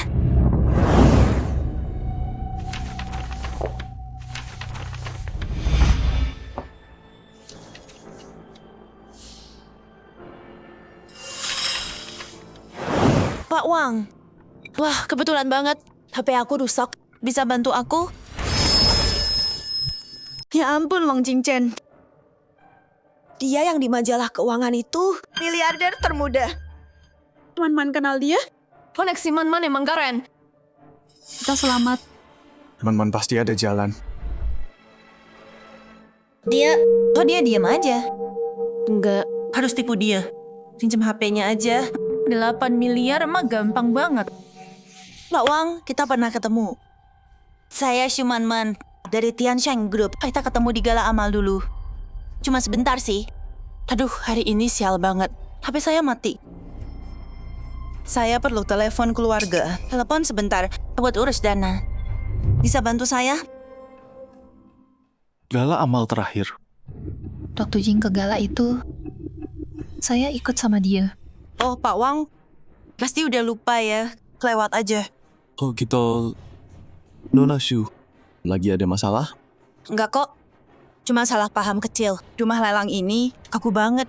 Pak Wang. Wah, kebetulan banget. HP aku rusak. Bisa bantu aku?
Ya ampun, Wang Jingchen. Dia yang di majalah keuangan itu miliarder termuda. Man kenal dia? Koneksi Man emang keren.
Kita selamat.
Man pasti ada jalan.
Dia diam aja? Enggak, harus tipu dia. Pinjam HP-nya aja. 8 miliar mah gampang banget. Pak Wang, kita pernah ketemu. Saya Shuman dari Tiansheng Group. Kita ketemu di gala amal dulu. Cuma sebentar sih. Aduh, hari ini sial banget. HP saya mati. Saya perlu telepon keluarga. Telepon sebentar buat urus dana. Bisa bantu saya?
Gala amal terakhir.
Waktu Jing ke gala itu, saya ikut sama dia.
Oh, Pak Wang. Pasti udah lupa ya. Kelewat aja.
Oh gitu. Nona Shu, lagi ada masalah?
Enggak kok. Cuma salah paham kecil. Rumah lelang ini kaku banget.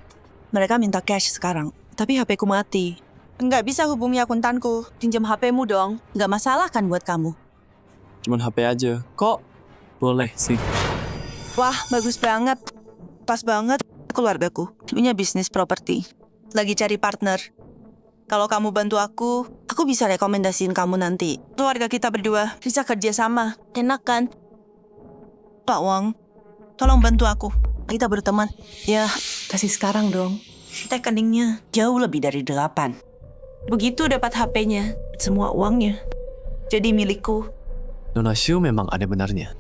Mereka minta cash sekarang. Tapi HP ku mati. Enggak bisa hubungi akuntanku. Pinjam HP-mu dong. Enggak masalah kan buat kamu?
Cuman HP aja. Kok boleh sih?
Wah, bagus banget. Pas banget keluargaku. Punya bisnis properti. Lagi cari partner. Kalau kamu bantu aku bisa rekomendasiin kamu nanti. Keluarga kita berdua bisa kerja sama. Enak kan? Pak Wang, tolong bantu aku. Kita berteman. Ya, kasih sekarang dong. Rekeningnya jauh lebih dari 8. Begitu dapat HP-nya, semua uangnya jadi milikku.
Nona Shu memang ada benarnya.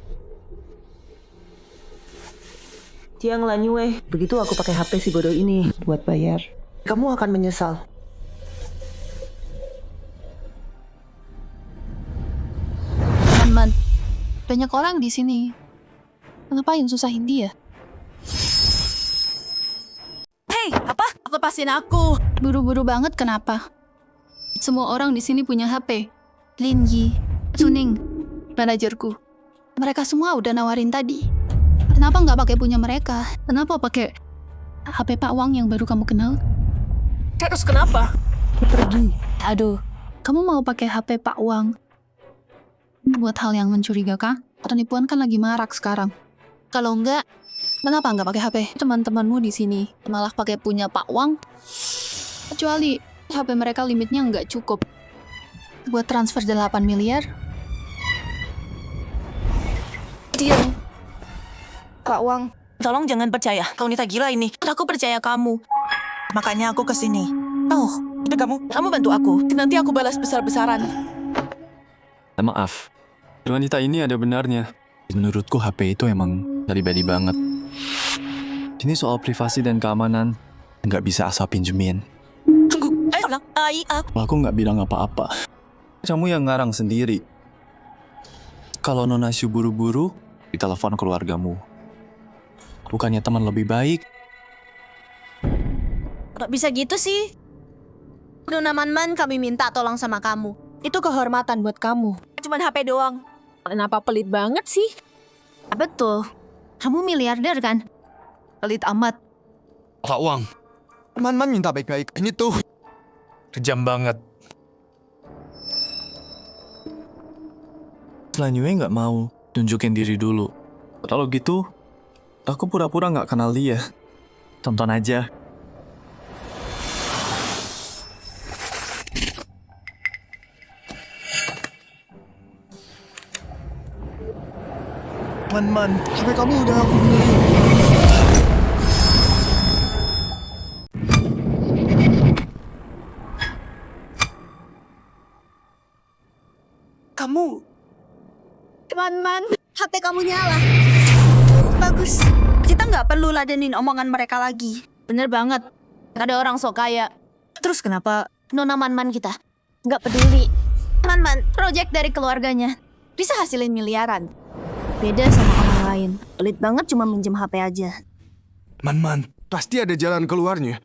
Tiang Lanyue, begitu aku pakai HP si bodoh ini buat bayar. Kamu akan menyesal.
Man, banyak orang di sini. Kenapa yang susahin dia?
Hei, apa? Lepasin aku.
Buru-buru banget kenapa? Semua orang di sini punya HP. Lin Yi, Suning, manajerku. Mereka semua udah nawarin tadi. Kenapa nggak pakai punya mereka? Kenapa pakai HP Pak Wang yang baru kamu kenal?
Terus kenapa?
Pergi.
Aduh, kamu mau pakai HP Pak Wang buat hal yang mencurigakan? Penipuan kan lagi marak sekarang. Kalau enggak, kenapa nggak pakai HP teman-temanmu di sini? Malah pakai punya Pak Wang? Kecuali HP mereka limitnya nggak cukup buat transfer 8 miliar.
Diam. Pak Wang, tolong jangan percaya. Kau wanita gila ini. Aku percaya kamu. Makanya aku kesini. Oh, itu kamu bantu aku. Nanti aku balas besar-besaran.
Maaf, wanita ini ada benarnya. Menurutku HP itu emang pribadi banget. Ini soal privasi dan keamanan, nggak bisa asal pinjemin.
Tunggu,
Aku nggak bilang apa-apa. Kamu yang ngarang sendiri. Kalau Nona Shu buru-buru, ditelepon keluargamu. Bukannya teman lebih baik.
Kok bisa gitu sih? Nona Man, kami minta tolong sama kamu. Itu kehormatan buat kamu.
Cuman HP doang.
Kenapa pelit banget sih?
Betul. Kamu miliarder kan? Pelit amat.
Pak Wang,
Man minta baik-baik. Ini tuh.
Kejam banget.
Lanyue nggak mau tunjukin diri dulu. Kalau gitu, aku pura-pura nggak kenal dia. Tonton aja.
Man, HP kamu udah aku benerin.
Kamu
Man, HP kamu nyala. Bagus. Kita nggak perlu ladenin omongan mereka lagi.
Bener banget. Ada orang sok kaya.
terus kenapa
Nona Man kita?
Nggak peduli. Man, project dari keluarganya. Bisa hasilin miliaran. Beda sama orang lain. Pelit banget cuma minjem HP aja.
Man, pasti ada jalan keluarnya.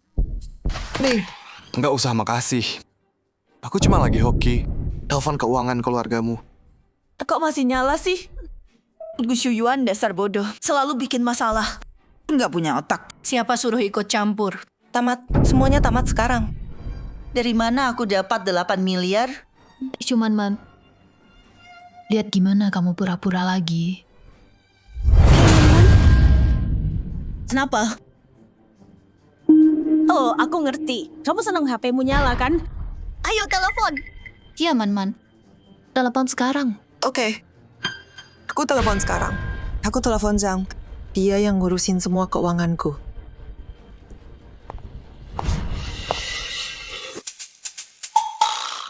Nih,
Nggak usah makasih. Aku cuma lagi hoki. Telepon keuangan keluargamu.
kok masih nyala sih? Gus Yuan dasar bodoh, selalu bikin masalah. Nggak punya otak.
Siapa suruh ikut campur?
Tamat, semuanya tamat sekarang. Dari mana aku dapat 8 miliar?
Cuman Man, lihat gimana kamu pura-pura lagi.
Kenapa? Oh, aku ngerti. Kamu senang HP-mu nyala kan? Ayo telepon.
Iya Man. Telepon sekarang.
Oke. Aku telepon sekarang. Aku telepon Zhang. Dia yang ngurusin semua keuanganku.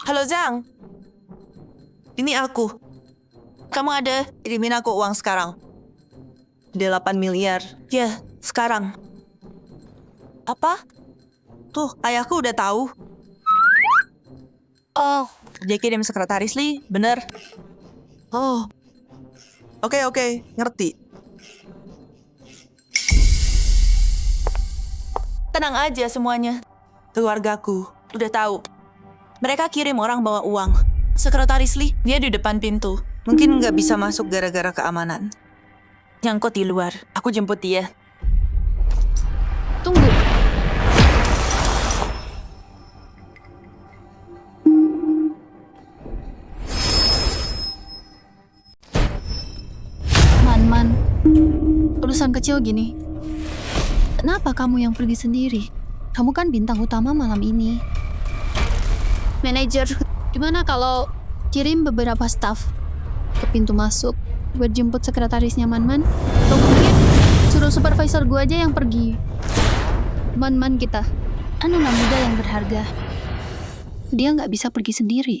Halo Zhang. Ini aku. Kamu ada? Kirimin aku uang sekarang. 8 miliar. Ya, sekarang. Apa? Tuh, ayahku udah tahu. Oh, dia kirim sekretaris Li, bener.
Oh. Oke, ngerti.
Tenang aja semuanya. Keluargaku udah tahu. Mereka kirim orang bawa uang. Sekretaris Li, dia di depan pintu. Mungkin nggak bisa masuk gara-gara keamanan.
nyangkut di luar. Aku jemput dia.
Tunggu. Man, urusan kecil gini. Kenapa kamu yang pergi sendiri? Kamu kan bintang utama malam ini. Manajer, gimana kalau kirim beberapa staff ke pintu masuk buat jemput sekretarisnya Man? Atau mungkin suruh supervisor gue aja yang pergi. Man kita, anak muda yang berharga. Dia nggak bisa pergi sendiri.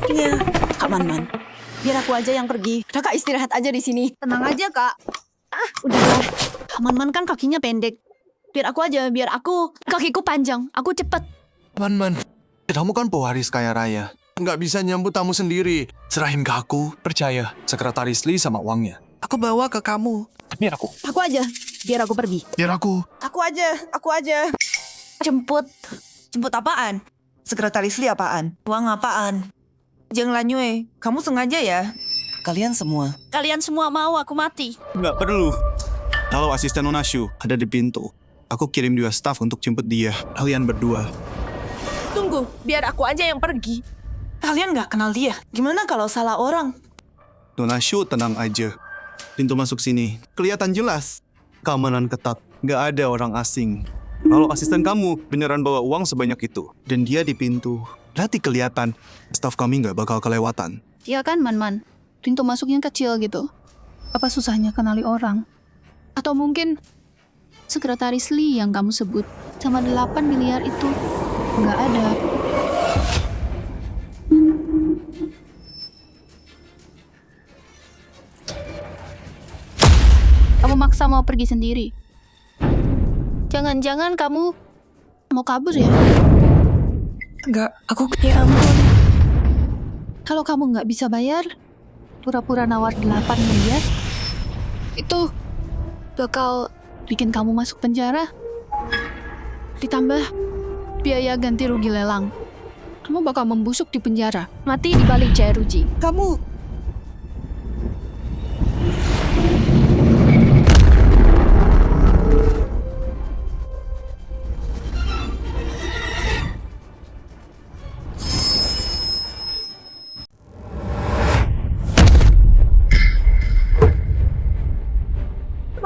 Iya, Kak Man. Biar aku aja yang pergi. Kakak istirahat aja di sini.
Tenang aja, Kak.
Udahlah. Kak Man kan kakinya pendek. Biar aku aja, biar aku.
Kakiku panjang, aku cepet.
Man, kamu kan pewaris kaya raya. Nggak bisa nyambut tamu sendiri. Serahin ke aku, percaya. Sekretaris Lee sama uangnya. Aku bawa ke kamu.
Biar aku.
Aku aja, biar aku pergi.
Biar aku.
Aku aja.
Jemput. Jemput apaan? Sekretaris Lee apaan? Uang apaan? Jeng Lanyue, kamu sengaja ya?
Kalian semua.
Kalian semua mau aku mati.
Nggak perlu. Kalau asisten Nonashu ada di pintu, aku kirim 2 staff untuk jemput dia. Kalian berdua.
Tunggu, biar aku aja yang pergi.
Kalian nggak kenal dia. Gimana kalau salah orang?
Nonashu tenang aja. Pintu masuk sini kelihatan jelas. Keamanan ketat. Nggak ada orang asing. Kalau asisten kamu beneran bawa uang sebanyak itu, dan dia di pintu, berarti kelihatan staff kami nggak bakal kelewatan.
Iya kan, Man? Pintu masuknya kecil gitu. Apa susahnya kenali orang? Atau mungkin sekretaris Lee yang kamu sebut sama 8 miliar itu nggak ada. Kamu maksa mau pergi sendiri. Jangan-jangan kamu mau kabur ya?
Enggak, aku...
Ya ampun. Kalau kamu nggak bisa bayar, pura-pura nawar 8 miliar, itu bakal bikin kamu masuk penjara. Ditambah biaya ganti rugi lelang. Kamu bakal membusuk di penjara, mati di balik jeruji.
Kamu...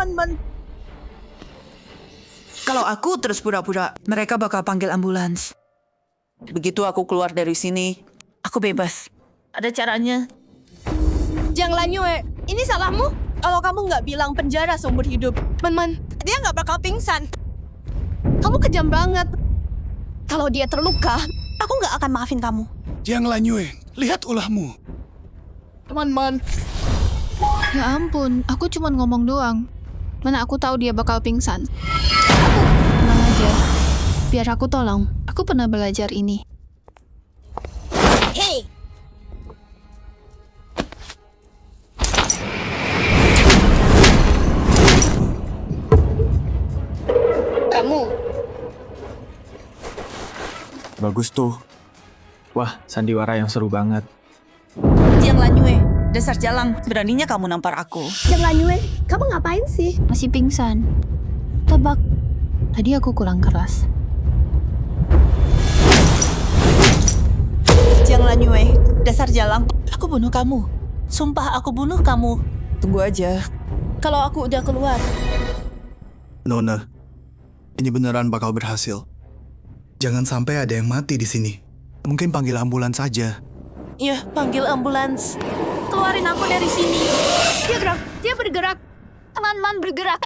Man. Kalau aku terus pura-pura, mereka bakal panggil ambulans. Begitu aku keluar dari sini, aku bebas. Ada caranya.
Jang Lanyue, ini salahmu. Kalau kamu nggak bilang penjara seumur hidup, Man, dia nggak bakal pingsan. Kamu kejam banget. Kalau dia terluka, aku nggak akan maafin kamu.
Jiang Lanyue, lihat ulahmu.
Man.
Ya ampun, aku cuma ngomong doang. Mana aku tahu dia bakal pingsan. Tenang aja. Biar aku tolong. Aku pernah belajar ini.
Hey!
Kamu.
Bagus tuh. Wah, sandiwara yang seru banget.
Jiang Lanyue, dasar jalang, beraninya kamu nampar aku.
Jang Lanyue, kamu ngapain sih?
Masih pingsan. Tebak. Tadi aku kurang keras.
Jiang Lanyue, dasar jalang, aku bunuh kamu. Sumpah aku bunuh kamu.
Tunggu aja.
Kalau aku udah keluar,
Nona, ini beneran bakal berhasil. Jangan sampai ada yang mati di sini. Mungkin panggil ambulans saja.
ya panggil ambulans. Keluarin aku dari sini. Dia bergerak. Man bergerak.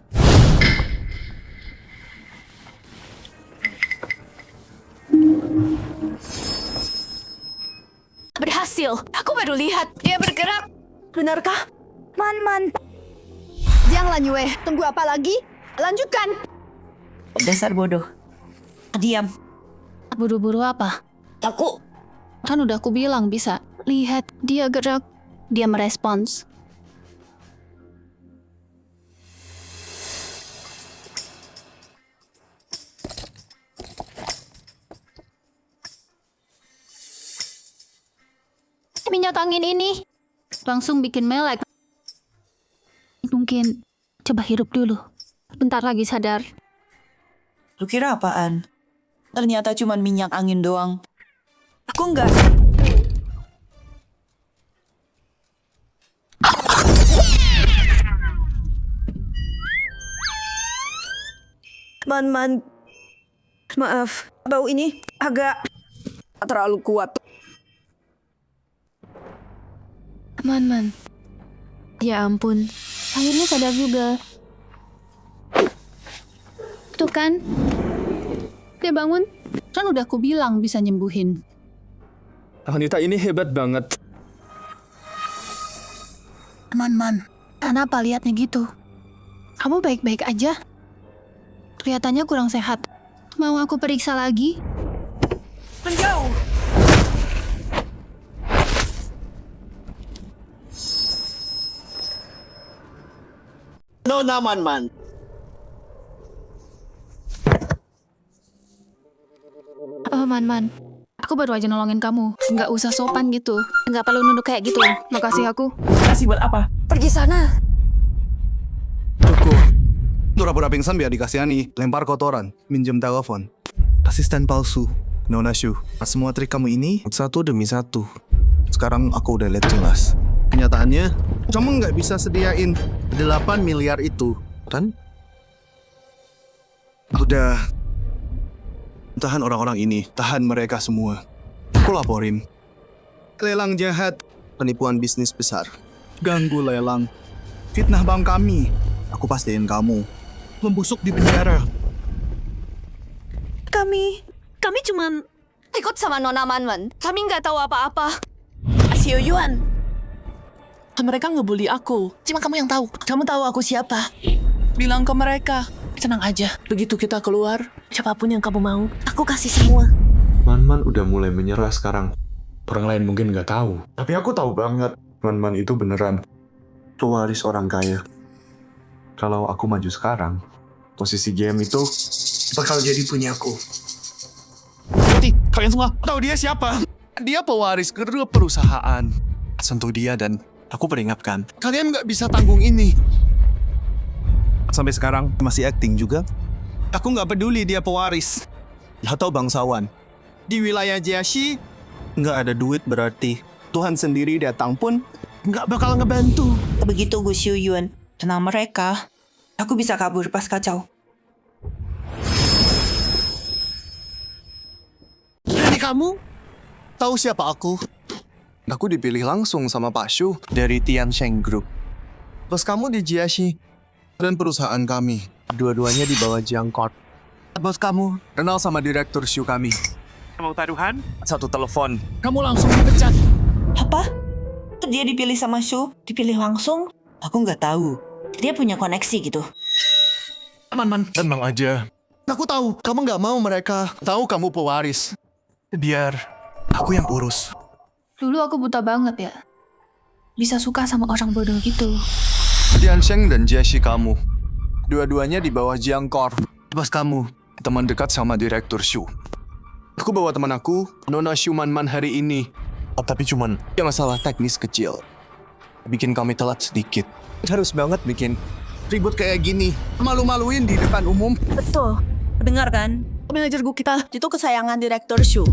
Berhasil. Aku baru lihat. Dia bergerak. Benarkah? Man. Jiang Lanyue, tunggu apa lagi? Lanjutkan.
Dasar bodoh. Diam.
Buru-buru apa?
Aku.
Kan udah aku bilang bisa. Lihat, dia gerak. Dia merespons. Minyak angin ini langsung bikin melek. Mungkin coba hirup dulu. Bentar lagi sadar.
Lu kira apaan? Ternyata cuma minyak angin doang.
Aku enggak. Man, maaf, bau ini agak terlalu kuat.
Man. Ya ampun, akhirnya sadar juga. Tuh kan, dia bangun. Kan udah aku bilang bisa nyembuhin.
Wanita ini hebat banget.
Man, kenapa liatnya gitu? Kamu baik-baik aja? Kelihatannya kurang sehat. Mau aku periksa lagi?
Menjauh!
Nona Man.
Oh, Man. Aku baru aja nolongin kamu. Nggak usah sopan gitu. Nggak perlu nunduk kayak gitu. Makasih aku.
Kasih buat apa?
Pergi sana.
Cukup. Pura-pura pingsan biar dikasihani. Lempar kotoran. Minjem telepon. Asisten palsu. Nona Shu. Semua trik kamu ini satu demi satu. Sekarang aku udah lihat jelas. Kenyataannya, kamu nggak bisa sediain 8 miliar itu, kan? Udah. Tahan orang-orang ini. Tahan mereka semua. Aku laporin. Lelang jahat. Penipuan bisnis besar. Ganggu lelang. Fitnah bank kami. Aku pastiin kamu membusuk di penjara.
Kami cuma ikut sama Nona Man. Kami nggak tahu apa-apa.
Xiu Yuan. Mereka ngebully aku. Cuma kamu yang tahu. Kamu tahu aku siapa. Bilang ke mereka. Tenang aja. Begitu kita keluar, siapapun yang kamu mau, aku kasih semua.
Man udah mulai menyerah sekarang. Orang lain mungkin nggak tahu. Tapi aku tahu banget. Man itu beneran pewaris orang kaya. Kalau aku maju sekarang, posisi GM itu bakal jadi punya aku.
Berarti kalian semua tahu dia siapa? Dia pewaris kedua perusahaan. Sentuh dia dan aku peringatkan. Kalian nggak bisa tanggung ini. Sampai sekarang masih acting juga. Aku nggak peduli dia pewaris atau bangsawan. Di wilayah Jiaxi nggak ada duit berarti Tuhan sendiri datang pun nggak bakal ngebantu.
Begitu Gu Xiu Yuan, tenang mereka. Aku bisa kabur pas kacau.
Jadi kamu tahu siapa aku? Aku dipilih langsung sama Pak Shu dari Tiansheng Group. Bos kamu di Jiaxi dan perusahaan kami. Dua-duanya di bawah Jiang Corp. Bos kamu kenal sama direktur Shu kami. Mau taruhan? Satu telepon. Kamu langsung dipecat.
Apa? Dia dipilih sama Shu? Dipilih langsung? Aku nggak tahu. Dia punya koneksi gitu.
Man, tenang aja. Aku tahu kamu nggak mau mereka tahu kamu pewaris. Biar aku yang urus.
Dulu aku buta banget ya. Bisa suka sama orang bodoh gitu.
Tiansheng dan Jiaxi kamu. Dua-duanya di bawah Jiang Corp. Bos kamu, teman dekat sama direktur Shu. Aku bawa teman aku, Nona Shu Man hari ini. Tapi cuman yang masalah teknis kecil. Bikin kami telat sedikit. Harus banget bikin ribut kayak gini. Malu-maluin di depan umum.
Betul. Dengar kan? Manajer kita itu kesayangan direktur Shu.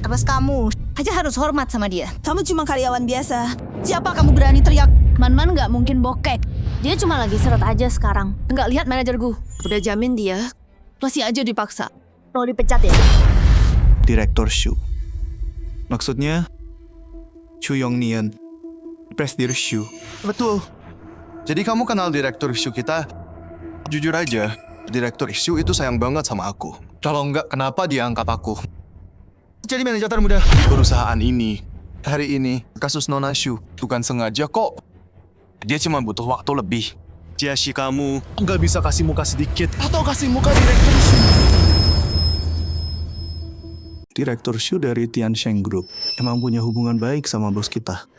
Bos kamu aja harus hormat sama dia. Kamu cuma karyawan biasa. Siapa kamu berani teriak?
Man nggak mungkin bokek. Dia cuma lagi seret aja sekarang. Nggak lihat manajer gue. Udah jamin dia masih aja dipaksa.
Mau dipecat ya?
Direktur Shu. Maksudnya Chu Yongnian, Presdir Shu.
Betul. Jadi kamu kenal direktur Shu kita? Jujur aja, direktur Shu itu sayang banget sama aku. Kalau enggak, kenapa dia angkat aku? Jadi manajer termuda di perusahaan ini. Hari ini, kasus Nona Shu bukan sengaja kok. Dia cuma butuh waktu lebih. Jiaxi kamu nggak bisa kasih muka sedikit atau kasih muka direktur Shu.
Direktur Shu dari Tiansheng Group emang punya hubungan baik sama bos kita.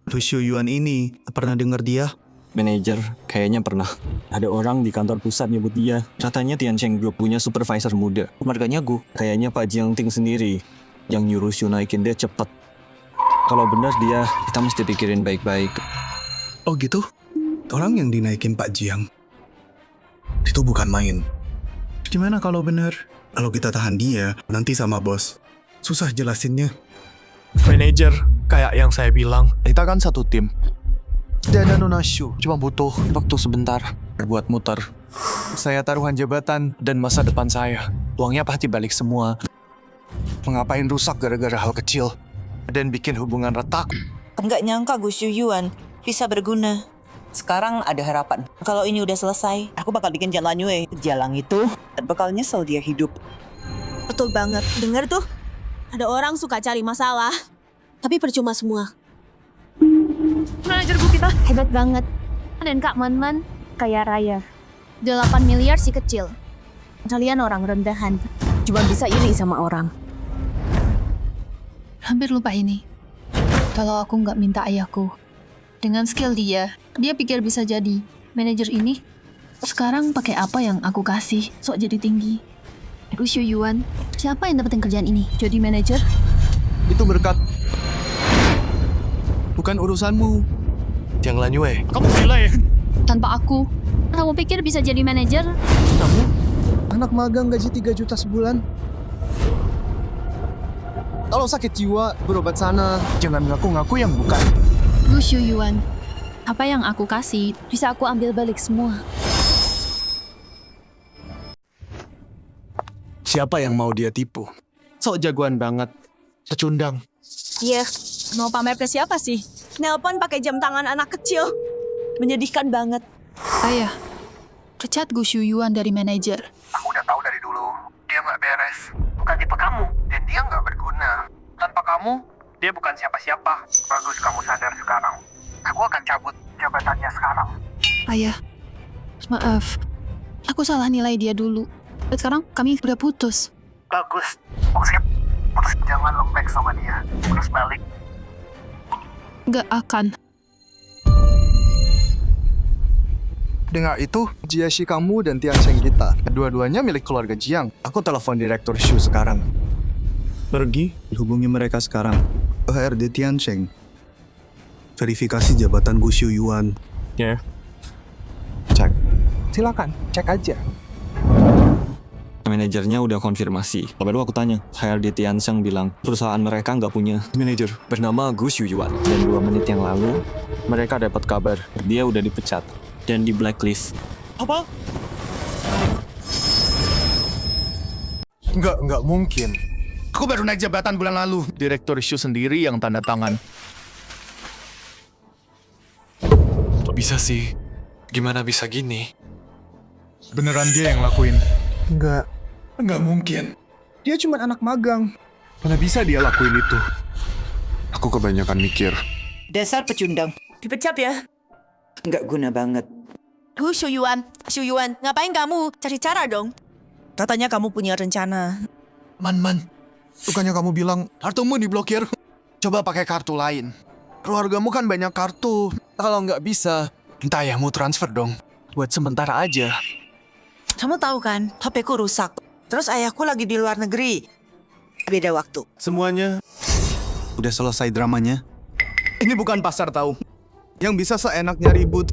Lu Shu Yuan ini, pernah dengar dia?
Manajer, kayaknya pernah. Ada orang di kantor pusat nyebut dia. Katanya Tiansheng Group punya supervisor muda. Marganya kayaknya Pak Jiang Ting sendiri yang nyuruh Shu naikin dia cepet. Kalau benar dia, kita mesti pikirin baik-baik.
Oh gitu? Orang yang dinaikin Pak Jiang itu bukan main. Gimana kalau benar? Kalau kita tahan dia, nanti sama bos. Susah jelasinnya.
Manajer, kayak yang saya bilang, kita kan satu tim. Dan Nashu cuma butuh waktu sebentar buat muter. Saya taruhan jabatan dan masa depan saya. Uangnya pasti balik semua. Mengapain rusak gara-gara hal kecil dan bikin hubungan retak?
Nggak nyangka Gus Yuan bisa berguna. Sekarang ada harapan. Kalau ini udah selesai, aku bakal bikin Jalan Yue. Jalan itu bakal nyesel dia hidup.
Betul banget. Dengar tuh, ada orang suka cari masalah, tapi percuma semua.
Manajerku kita hebat banget. Dan Kak Man-man kaya raya. 8 miliar si kecil. Kalian orang rendahan.
Cuma bisa iri sama orang.
Hampir lupa ini. Kalau aku nggak minta ayahku. Dengan skill dia pikir bisa jadi manajer ini. Sekarang pakai apa yang aku kasih, sok jadi tinggi.
Gus Yuan, siapa yang dapetin kerjaan ini? Jadi manajer?
Itu berkat. Bukan urusanmu. Jangan Yue, kamu gila ya?
Tanpa aku, kamu pikir bisa jadi manajer?
Kamu anak magang gaji 3 juta sebulan. Kalau sakit jiwa, berobat sana.
Jangan ngaku-ngaku yang bukan.
Gus Yuan, apa yang aku kasih
Bisa aku ambil balik semua.
Siapa yang mau dia tipu? Sok jagoan banget. Secundang.
Iya, mau pamer ke siapa sih? Nelpon pakai jam tangan anak kecil. Menyedihkan banget.
Ayah, pecat Gus Yuan dari manajer.
Aku udah tahu dari dulu, dia nggak beres. Bukan tipe kamu, dan dia nggak berguna. Tanpa kamu, dia bukan siapa-siapa. Bagus kamu sadar sekarang. Aku akan cabut jabatannya sekarang.
Ayah, maaf. Aku salah nilai dia dulu. Dan sekarang kami udah putus.
Bagus. Maksudnya, putus jangan lembek sama dia. Terus balik.
Nggak akan.
Dengar itu, Jiashi kamu dan Tian Cheng kita. Kedua-duanya milik keluarga Jiang. Aku telepon Direktur Shu sekarang. Pergi, hubungi mereka sekarang. HRD Tian Cheng. Verifikasi jabatan Gus Yuan.
Ya.
Cek. Silakan, cek aja.
Manajernya udah konfirmasi. Baru aku tanya, HRD Tiansheng bilang perusahaan mereka nggak punya manajer bernama Gus Yuan. Dan 2 menit yang lalu, mereka dapat kabar dia udah dipecat dan di blacklist.
Apa?
Nggak mungkin. Aku baru naik jabatan bulan lalu.
Direktur Shu sendiri yang tanda tangan. Kok bisa sih? Gimana bisa gini?
Beneran dia yang lakuin? Nggak mungkin. Dia cuma anak magang. Mana bisa dia lakuin itu?
Aku kebanyakan mikir.
Dasar pecundang. Dipecat ya? Nggak guna banget.
Shu Yuan, ngapain kamu? Cari cara dong.
Katanya kamu punya rencana.
Man, bukannya kamu bilang kartumu diblokir? Coba pakai kartu lain. Keluargamu kan banyak kartu. Kalau nggak bisa, minta ayahmu transfer dong. Buat sementara aja.
Kamu tahu kan, HP-ku rusak. Terus ayahku lagi di luar negeri. Beda waktu.
Semuanya udah selesai dramanya. Ini bukan pasar tahu. Yang bisa seenaknya ribut.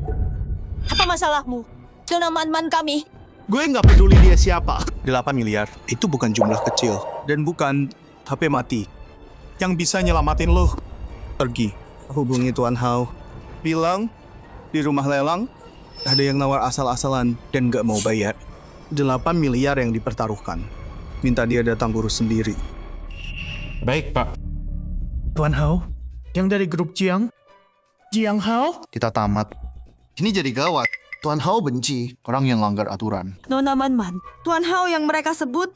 Apa masalahmu? Nona Man-man kami.
Gue nggak peduli dia siapa. 8 miliar itu bukan jumlah kecil. Dan bukan HP mati. Yang bisa nyelamatin lo. Pergi. Hubungi Tuan Hao. Bilang di rumah lelang ada yang nawar asal-asalan dan nggak mau bayar. 8 miliar yang dipertaruhkan. Minta dia datang urus sendiri.
Baik, Pak. Tuan Hao, yang dari grup Jiang Hao?
Kita tamat. Ini jadi gawat. Tuan Hao benci orang yang langgar aturan.
Nona Man-man, Tuan Hao yang mereka sebut.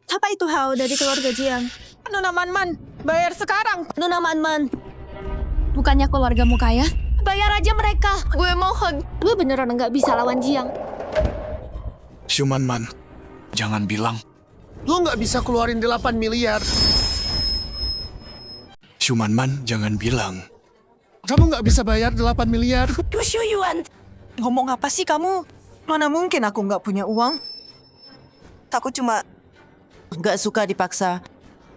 Apa itu Hao dari keluarga Jiang? Nona Man-man, bayar sekarang. Nona Man-man.
Bukannya keluargamu kaya?
Bayar aja mereka. Gue mohon.
Gue beneran nggak bisa lawan Jiang.
Man, jangan bilang.
Lo nggak bisa keluarin 8 miliar.
Man, jangan bilang.
Kamu nggak bisa bayar 8 miliar.
Gus Yuan.
Ngomong apa sih kamu? Mana mungkin aku nggak punya uang? Aku cuma
Nggak suka dipaksa.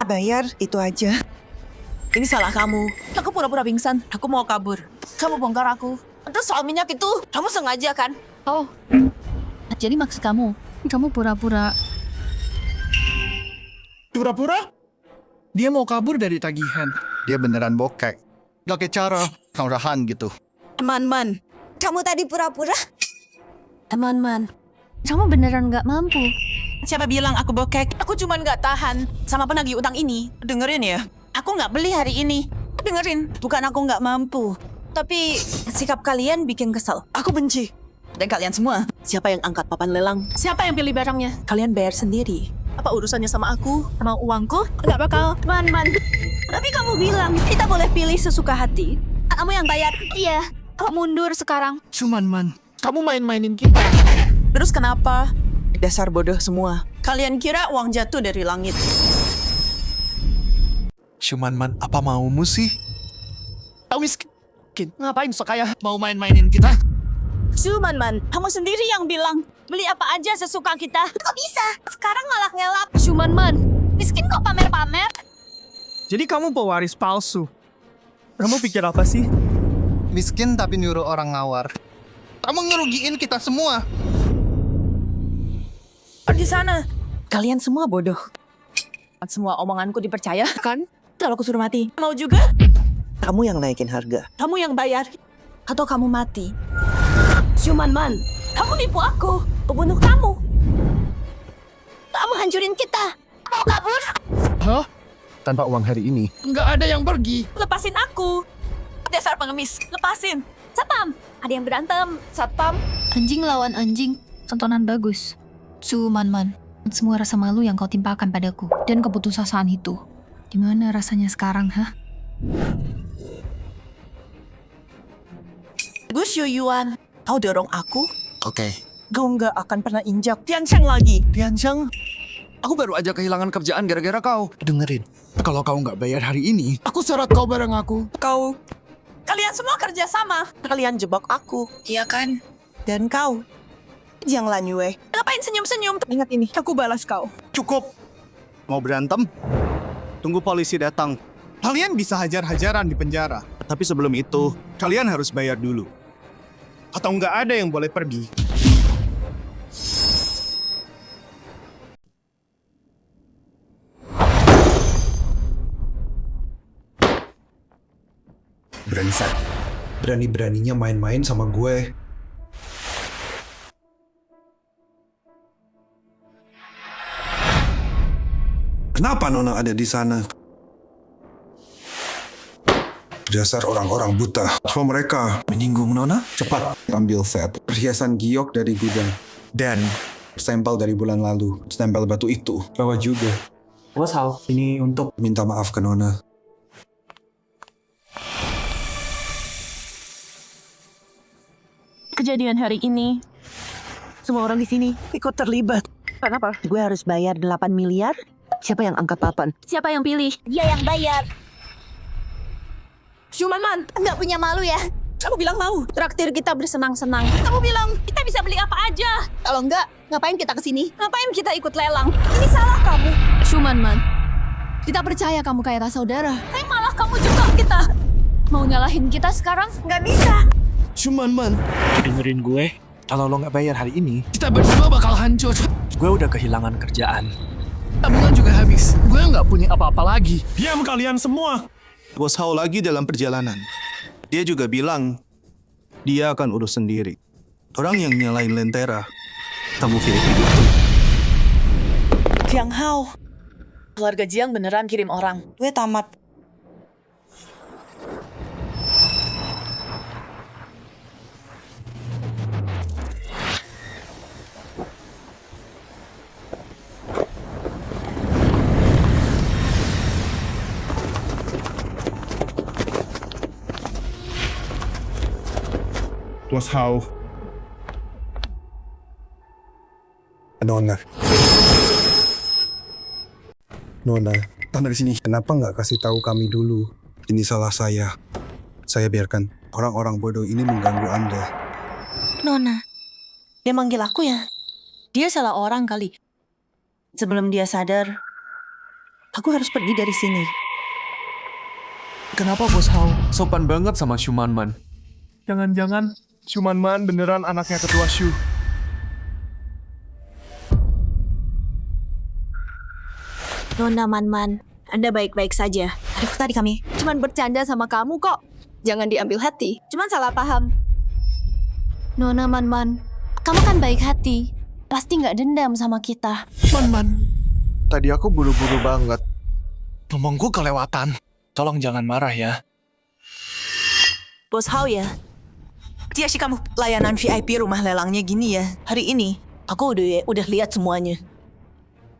bayar itu aja.
Ini salah kamu. Aku pura-pura pingsan. Aku mau kabur. Kamu bongkar aku. Terus soal minyak itu, kamu sengaja kan?
Oh, jadi maksud kamu pura-pura.
Pura-pura? Dia mau kabur dari tagihan.
Dia beneran bokek. Gak kayak cara rahan gitu.
Man, kamu tadi pura-pura?
Man, kamu beneran nggak mampu.
Siapa bilang aku bokek? Aku cuman nggak tahan sama penagih utang ini. Dengerin ya, aku nggak beli hari ini. Dengerin, bukan aku nggak mampu. Tapi sikap kalian bikin kesel. Aku benci. Dan kalian semua, siapa yang angkat papan lelang?
Siapa yang pilih barangnya?
Kalian bayar sendiri. Apa urusannya sama aku? Sama uangku? Nggak bakal.
Man.
Tapi kamu bilang, kita boleh pilih sesuka hati.
Kamu yang bayar. Iya. Kamu mundur sekarang.
Cuman, Man, kamu main-mainin kita.
Terus kenapa? Dasar bodoh semua. Kalian kira uang jatuh dari langit.
Cuman man, apa maumu sih?
Kau miskin. Ngapain so kaya mau main-mainin kita?
Cuman, Man, kamu sendiri yang bilang, beli apa aja sesuka kita. Kok bisa? Sekarang malah ngelap.
Cuman man, miskin kok pamer-pamer.
Jadi kamu pewaris palsu. Kamu pikir apa sih?
Miskin tapi nyuruh orang ngawar. Kamu ngerugiin kita semua.
Pergi sana. Kalian semua bodoh. Semua omonganku dipercaya, kan? Kalau aku suruh mati, mau juga?
Kamu yang naikin harga.
Kamu yang bayar. Atau kamu mati. Cuman, Man, kamu nipu aku. Pembunuh kamu. Kamu hancurin kita. Mau kabur?
Hah? Tanpa uang hari ini, nggak ada yang pergi.
Lepasin aku. Dasar pengemis. Lepasin. Satpam. Ada yang berantem. Satpam.
Anjing lawan anjing, tontonan bagus. Man, semua rasa malu yang kau timpakan padaku dan keputusasaan itu. Gimana rasanya sekarang, hah?
Gus Yuan, kau dorong aku?
Oke.
Kau nggak akan pernah injak Tianxiang lagi.
Tianxiang, aku baru aja kehilangan kerjaan gara-gara kau. Dengerin, kalau kau nggak bayar hari ini, aku seret kau bareng aku.
Kalian semua kerja sama. Kalian jebak aku. Iya kan? Dan kau, Jiang Lanyue. Ngapain senyum-senyum? Ingat ini, aku balas kau.
Cukup. Mau berantem? Tunggu polisi datang. Kalian bisa hajar-hajaran di penjara. Tapi sebelum itu, kalian harus bayar dulu. Atau nggak ada yang boleh pergi.
Brengsek. Berani-beraninya main-main sama gue. Kenapa Nona ada di sana? Dasar orang-orang buta. Apa mereka menyinggung Nona? Cepat ambil set perhiasan giok dari gudang. Dan stempel dari bulan lalu. Stempel batu itu. Bawa juga.
Bos Hao, ini untuk
minta maaf ke Nona.
Kejadian hari ini, semua orang di sini ikut terlibat. Kenapa?
Gue harus bayar 8 miliar? Siapa yang angkat papan?
Siapa yang pilih?
Dia yang bayar. Cuman, Man, nggak punya malu ya? Kamu bilang mau traktir kita bersenang-senang. Kamu bilang kita bisa beli apa aja. Kalau enggak, ngapain kita kesini? Ngapain kita ikut lelang? Ini salah kamu.
Cuman man, kita percaya kamu kayak saudara.
Malah kamu juga kita.
Mau nyalahin kita sekarang?
Nggak bisa.
Cuman, Man,
Dengerin gue, kalau lo nggak bayar hari ini,
kita berdua bakal hancur.
gue udah kehilangan kerjaan.
Tabungan juga habis. Gue nggak punya apa-apa lagi.
Diam kalian semua!
Bos Hao lagi dalam perjalanan. Dia juga bilang, dia akan urus sendiri. Orang yang nyalain Lentera, tamu VIP itu.
Jiang Hao. Keluarga Jiang beneran kirim orang. Gue tamat.
Bos Hao. Nona. Nona, tanda di sini. Kenapa nggak kasih tahu kami dulu? Ini salah saya. Saya biarkan orang-orang bodoh ini mengganggu Anda.
Nona, dia manggil aku ya? Dia salah orang kali. Sebelum dia sadar, aku harus pergi dari sini.
Kenapa Bos Hao sopan banget sama Shu Man?
Jangan-jangan Man beneran anaknya ketua Shu.
Nona Man, Anda baik-baik saja. Aduh, tadi kami cuman bercanda sama kamu kok. Jangan diambil hati. Cuman salah paham.
Nona Man, kamu kan baik hati. Pasti nggak dendam sama kita.
Man, tadi aku buru-buru banget. Ngomongku kelewatan. Tolong jangan marah ya.
Bos Hao ya. Dia sih kamu layanan VIP rumah lelangnya gini ya. Hari ini aku udah lihat semuanya.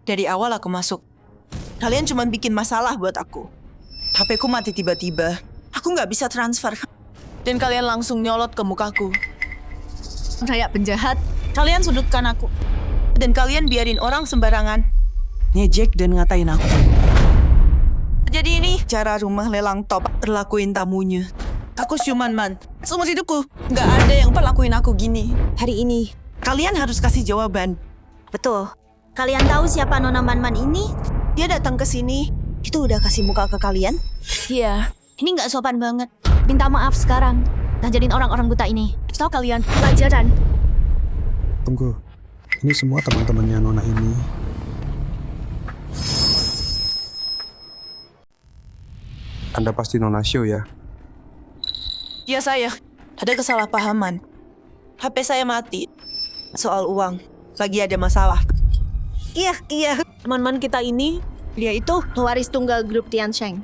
Dari awal aku masuk, kalian cuma bikin masalah buat aku. HP-ku mati tiba-tiba. Aku nggak bisa transfer. Dan kalian langsung nyolot ke mukaku. Kayak penjahat. Kalian sudutkan aku. Dan kalian biarin orang sembarangan ngejek dan ngatain aku. Jadi ini cara rumah lelang top perlakuin tamunya. Aku Man. Seumur hidupku nggak ada yang perlakuin aku gini. Hari ini kalian harus kasih jawaban.
Betul. Kalian tahu siapa Nona Man ini? Dia datang ke sini. Itu udah kasih muka ke kalian?
Iya, ini nggak sopan banget. Minta maaf sekarang. Ngajarin orang-orang buta ini. Tahu kalian pelajaran.
Tunggu. Ini semua teman-temannya Nona ini. Anda pasti Nona Shu ya?
Ya saya, ada kesalahpahaman. HP saya mati. Soal uang, lagi ada masalah. Iya. Teman-teman kita ini, dia itu
Pewaris tunggal grup Tiansheng.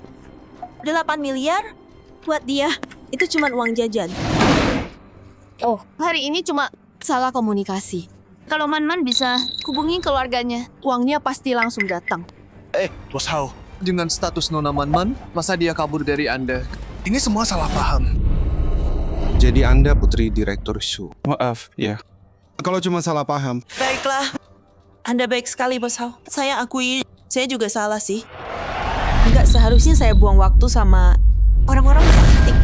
8 miliar buat dia. Itu cuma uang jajan.
Oh, hari ini cuma salah komunikasi. Kalau Man bisa hubungi keluarganya, uangnya pasti langsung datang.
Bos Hao, dengan status Nona Man, masa dia kabur dari Anda? Ini semua salah paham.
Jadi Anda putri Direktur Shu.
Maaf, ya.
Kalau cuma salah paham.
Baiklah. Anda baik sekali, Bos Hao. Saya akui, saya juga salah sih. Nggak seharusnya saya buang waktu sama orang-orang cantik.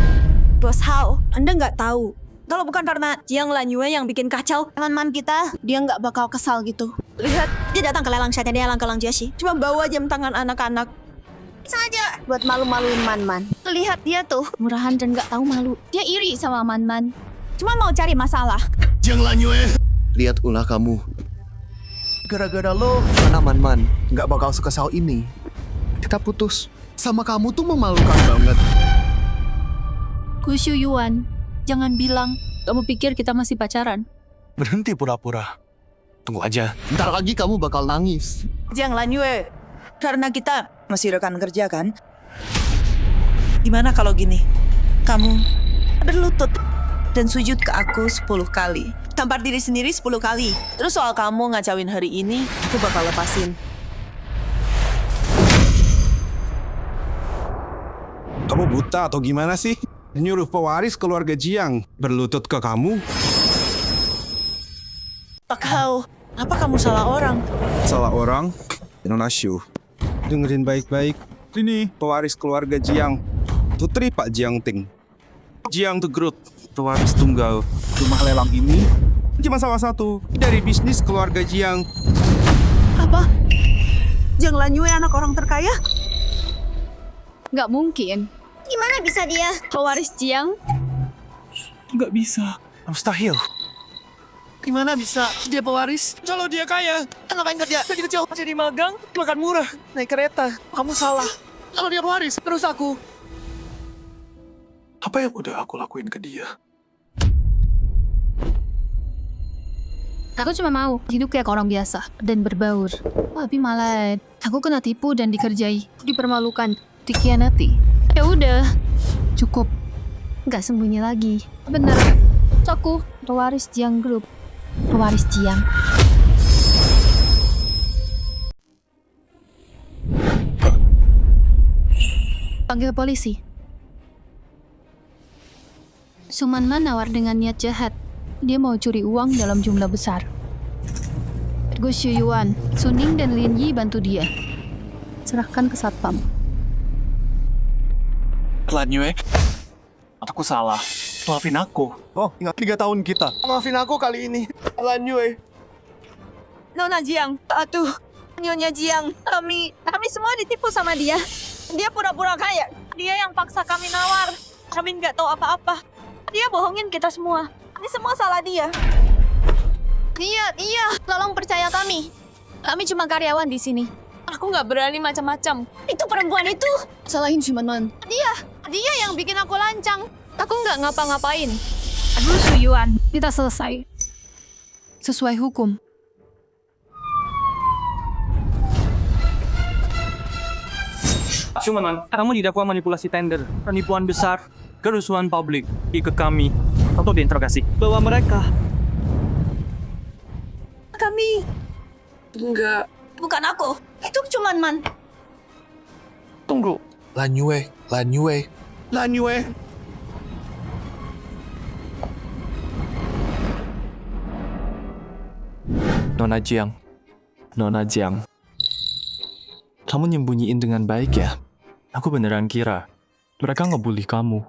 Bos Hao, Anda nggak tahu. Kalau bukan karena Jiang Lanyue yang bikin kacau teman-teman kita, dia nggak bakal kesal gitu. Lihat, dia datang ke lelang chatnya dia lelang ke Lang Jiaxi. Cuma bawa jam tangan anak-anak. Saja buat malu-maluin Man.
Lihat dia tuh, murahan dan nggak tahu malu. Dia iri sama Man.
Cuma mau cari masalah.
Jiang Lanyue.
Lihat ulah kamu. Gara-gara lo, Nona Man nggak bakal sekesal ini. Kita putus.
Sama kamu tuh memalukan banget.
Gu Shu Yuan, jangan bilang kamu pikir kita masih pacaran.
Berhenti pura-pura. Tunggu aja.
Ntar lagi kamu bakal nangis.
Jiang Lanyue, karena kita masih rekan kerja kan? Gimana kalau gini? Kamu berlutut dan sujud ke aku 10 kali. Tampar diri sendiri 10 kali. Terus soal kamu ngacauin hari ini, aku bakal lepasin.
Kamu buta atau gimana sih? Nyuruh pewaris keluarga Jiang berlutut ke kamu?
Kau, apa kamu salah orang?
Salah orang? Nona Shu. Dengerin baik-baik. Ini pewaris keluarga Jiang. Putri Pak Jiang Ting. Jiang The Groot, pewaris tunggal. Rumah lelang ini cuma salah satu dari bisnis keluarga Jiang.
Apa? Jiang Lanyue anak orang terkaya?
Nggak mungkin.
Gimana bisa dia pewaris Jiang?
Nggak bisa. Mustahil.
Gimana bisa dia pewaris? Kalau dia kaya, ngapain kerja? Jadi kecil, jadi magang, makan murah, naik kereta. Kamu salah. Kalau dia pewaris, terus aku.
Apa yang udah aku lakuin ke dia?
Aku cuma mau hidup kayak orang biasa dan berbaur. Tapi malah aku kena tipu dan dikerjai, dipermalukan, dikhianati. Ya udah, cukup. Nggak sembunyi lagi. Bener, aku pewaris Jiang Group. Pewaris Jiang. Panggil polisi. Man nawar dengan niat jahat. Dia mau curi uang dalam jumlah besar. Gu Shu Yuan, Suning dan Lin Yi bantu dia. Serahkan ke satpam.
Lanyue, aku salah. Maafin aku.
Oh, ingat 3 tahun kita.
Maafin aku kali ini, Lanyue.
Nona Jiang, aduh, Nyonya Jiang, kami semua ditipu sama dia. Dia pura-pura kaya. Dia yang paksa kami nawar. Kami nggak tahu apa-apa. Dia bohongin kita semua. Ini semua salah dia.
Iya. Tolong percaya kami. Kami cuma karyawan di sini.
Aku nggak berani macam-macam.
Itu perempuan itu. Salahin Shumanman. Dia yang bikin aku lancang. Aku nggak ngapa-ngapain.
Aduh, Suyuan. Kita selesai. Sesuai hukum.
Shumanman, kamu didakwa manipulasi tender, penipuan besar, kerusuhan publik. Ikut kami atau diinterogasi. Bawa mereka.
Kami. Enggak.
Bukan aku. Itu Shumanman.
Tunggu. Lan Yue.
Nona Jiang. Kamu nyembunyiin dengan baik ya? Aku beneran kira mereka ngebully kamu.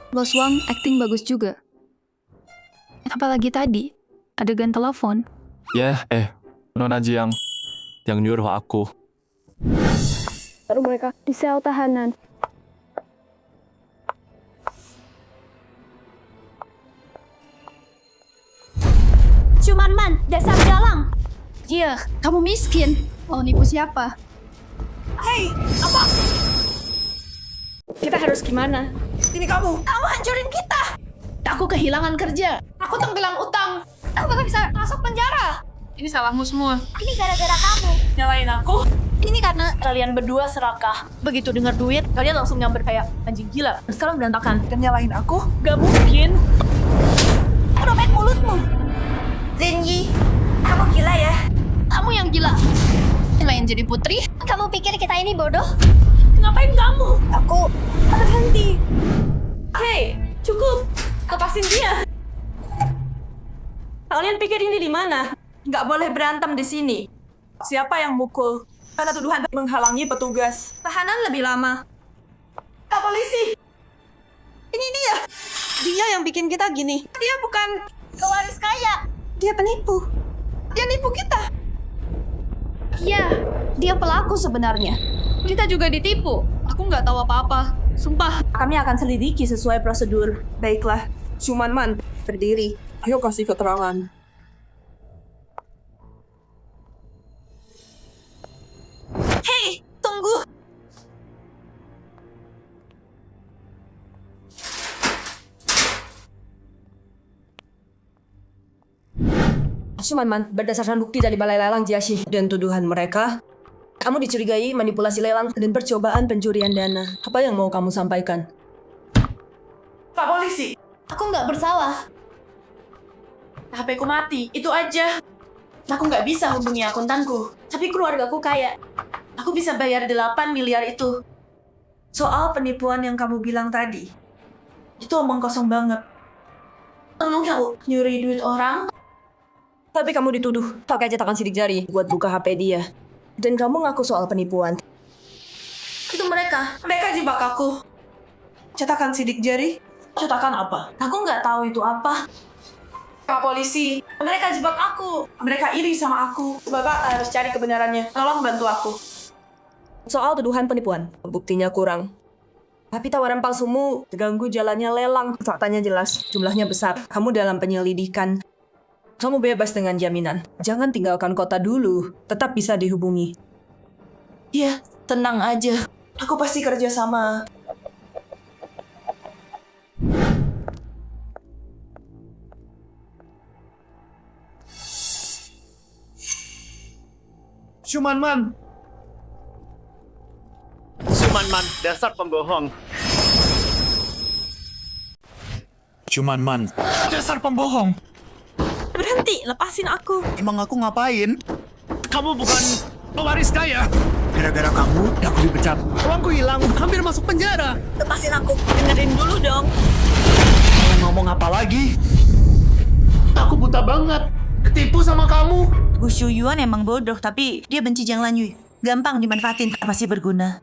Bos Wang acting bagus juga. Apalagi tadi, adegan telepon.
Nona Jiang yang nyuruh aku.
Taruh mereka di sel tahanan. Shumanman, dasar dalang. Iya, kamu miskin. Mau nipu siapa?
Hei, apa? Kita harus gimana? Ini kamu. Kamu hancurin kita.
Aku kehilangan kerja. Aku tenggelam utang. Aku bakal bisa masuk penjara.
Ini salahmu semua.
Ini gara-gara kamu.
Nyalain aku.
Ini karena kalian berdua serakah. Begitu dengar duit, kalian langsung nyamber kayak anjing gila. Sekarang berantakan.
Dan nyalahin aku? Gak mungkin.
Robek mulutmu. Zenji, kamu gila ya? Kamu yang gila. Selain jadi putri, kamu pikir kita ini bodoh?
Ngapain kamu?
Aku
berhenti. Hei, cukup. Lepasin dia. Kalian pikir ini di mana? Nggak boleh berantem di sini. Siapa yang mukul? Karena tuduhan menghalangi petugas. Tahanan lebih lama. Kak polisi. Ini dia. Dia yang bikin kita gini. Dia bukan pewaris kaya. Dia penipu. Dia nipu kita.
Iya, dia pelaku sebenarnya.
Kita juga ditipu. Aku nggak tahu apa-apa. Sumpah. Kami akan selidiki sesuai prosedur. Baiklah. Shumanman, berdiri. Ayo kasih keterangan. Hei, tunggu. Shumanman, berdasarkan bukti dari Balai Lelang Jiashi dan tuduhan mereka, kamu dicurigai manipulasi lelang dan percobaan pencurian dana. Apa yang mau kamu sampaikan? Pak polisi,
Aku nggak bersalah.
HP ku mati, itu aja. Aku nggak bisa hubungi akuntanku, tapi keluargaku kaya. Aku bisa bayar 8 miliar itu. Soal penipuan yang kamu bilang tadi, itu omong kosong banget. Kamu nyuri duit orang, tapi kamu dituduh pakai cetakan sidik jari buat buka HP dia. Dan kamu ngaku soal penipuan. Itu mereka jebak aku. Cetakan sidik jari? Cetakan apa? Aku nggak tahu itu apa. Pak polisi, mereka jebak aku. Mereka iri sama aku. Bapak harus cari kebenarannya. Tolong bantu aku. Soal tuduhan penipuan, buktinya kurang. Tapi tawaran palsumu terganggu jalannya lelang. Faktanya jelas, jumlahnya besar. Kamu dalam penyelidikan. Kamu bebas dengan jaminan. Jangan tinggalkan kota dulu. Tetap bisa dihubungi. Iya, tenang aja. Aku pasti kerja sama.
Shumanman, dasar pembohong. Shumanman, dasar pembohong.
Berhenti, lepasin aku.
Emang aku ngapain? Kamu bukan pewaris kaya. Gara-gara kamu, aku dipecat. Uangku hilang, hampir masuk penjara.
Lepasin aku. Dengerin dulu dong.
Mau ngomong apa lagi? Aku buta banget. Ketipu sama kamu.
Gu Shuyuan emang bodoh, tapi dia benci Jiang Lanyue. Gampang dimanfaatin, pasti berguna.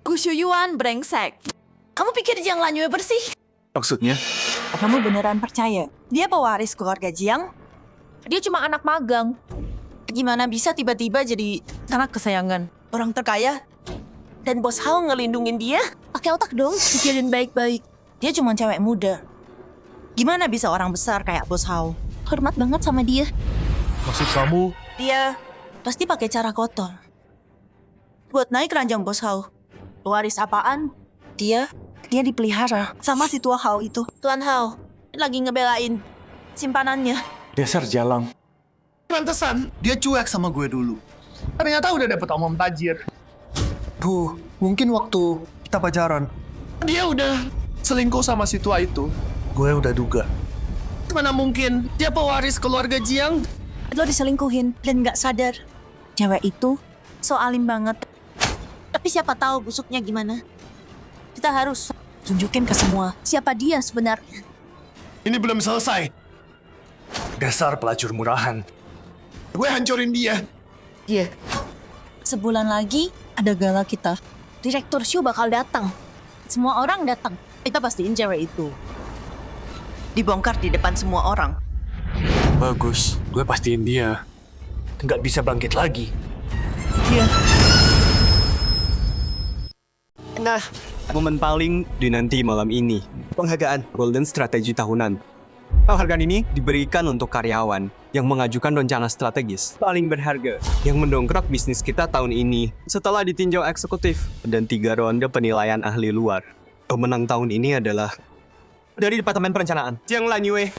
Gu Shuyuan brengsek. Kamu pikir Jiang Lanyue bersih?
Maksudnya?
Kamu beneran percaya? Dia pewaris keluarga Jiang?
Dia cuma anak magang.
Gimana bisa tiba-tiba jadi anak kesayangan orang terkaya? Dan bos Hao ngelindungin dia?
Pakai otak dong.
Pikirin baik-baik. Dia cuma cewek muda. Gimana bisa orang besar kayak Bos Hao?
Hormat banget sama dia.
Maksud kamu,
Dia pasti pakai cara kotor. Buat naik ranjang Bos Hao. Waris apaan? Dia dipelihara sama si tua Hao itu. Tuan Hao lagi ngebelain simpanannya.
dasar jalang.
Pantesan, dia cuek sama gue dulu. Ternyata udah dapet omong tajir.
Tuh, mungkin waktu kita pacaran,
Dia udah selingkuh sama si tua itu.
gue udah duga.
Mana mungkin dia pewaris keluarga Jiang?
Lo diselingkuhin dan nggak sadar. Cewek itu so alim banget. Tapi siapa tahu busuknya gimana. Kita harus tunjukin ke semua siapa dia sebenarnya.
Ini belum selesai.
Dasar pelacur murahan.
Gue hancurin dia.
Iya. Sebulan lagi ada gala kita.
Direktur Shu bakal datang.
Semua orang datang. Kita pastiin cewek itu dibongkar di depan semua orang.
Bagus, gue pastiin dia nggak bisa bangkit lagi.
Iya.
Nah, momen paling dinanti malam ini, penghargaan Golden Strategy Tahunan. Penghargaan ini diberikan untuk karyawan yang mengajukan rencana strategis paling berharga yang mendongkrak bisnis kita tahun ini setelah ditinjau eksekutif dan 3 ronde penilaian ahli luar. Pemenang tahun ini adalah dari Departemen Perencanaan, Jiang Lanyue.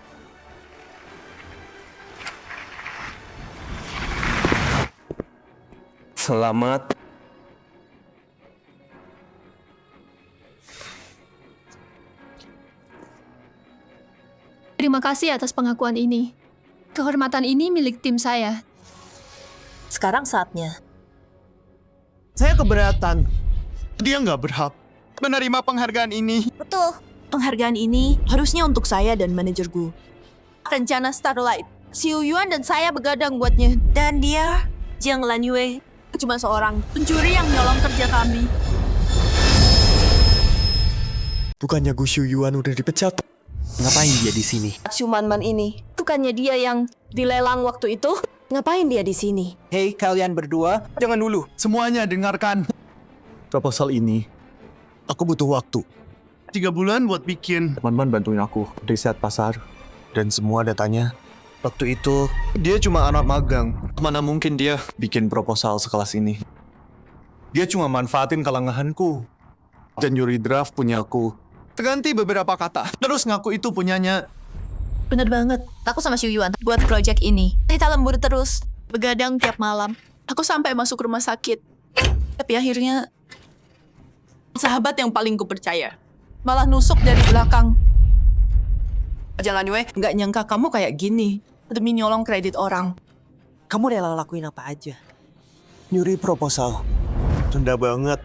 Selamat.
Terima kasih atas pengakuan ini. Kehormatan ini milik tim saya.
Sekarang saatnya.
Saya keberatan. Dia nggak berhak menerima penghargaan ini.
Betul. Penghargaan ini harusnya untuk saya dan manajerku. Rencana Starlight. Xiu Yuan dan saya begadang buatnya. Dan dia, Jiang Lanyue, cuma seorang pencuri yang nyolong kerja kami.
Bukannya Gu Shuyuan udah dipecat? Ngapain dia di sini?
Shumanman ini, bukannya dia yang dilelang waktu itu? Ngapain dia di sini?
Hei kalian berdua, jangan dulu.
Semuanya dengarkan.
Proposal ini, aku butuh waktu.
3 bulan buat bikin.
Teman-teman bantuin aku riset pasar dan semua datanya. Waktu itu dia cuma anak magang. Mana mungkin dia bikin proposal sekelas ini? Dia cuma manfaatin kalanganku dan nyuri draft punya aku.
Terganti beberapa kata. Terus ngaku itu punyanya.
Bener banget. Aku sama Xiu Yuan buat project ini. Kita lembur terus. Begadang tiap malam. Aku sampai masuk rumah sakit. Tapi akhirnya sahabat yang paling kupercaya malah nusuk dari belakang. Jangan we, nggak nyangka kamu kayak gini demi nyolong kredit orang.
Kamu rela lakuin apa aja?
Nyuri proposal. Rendah banget.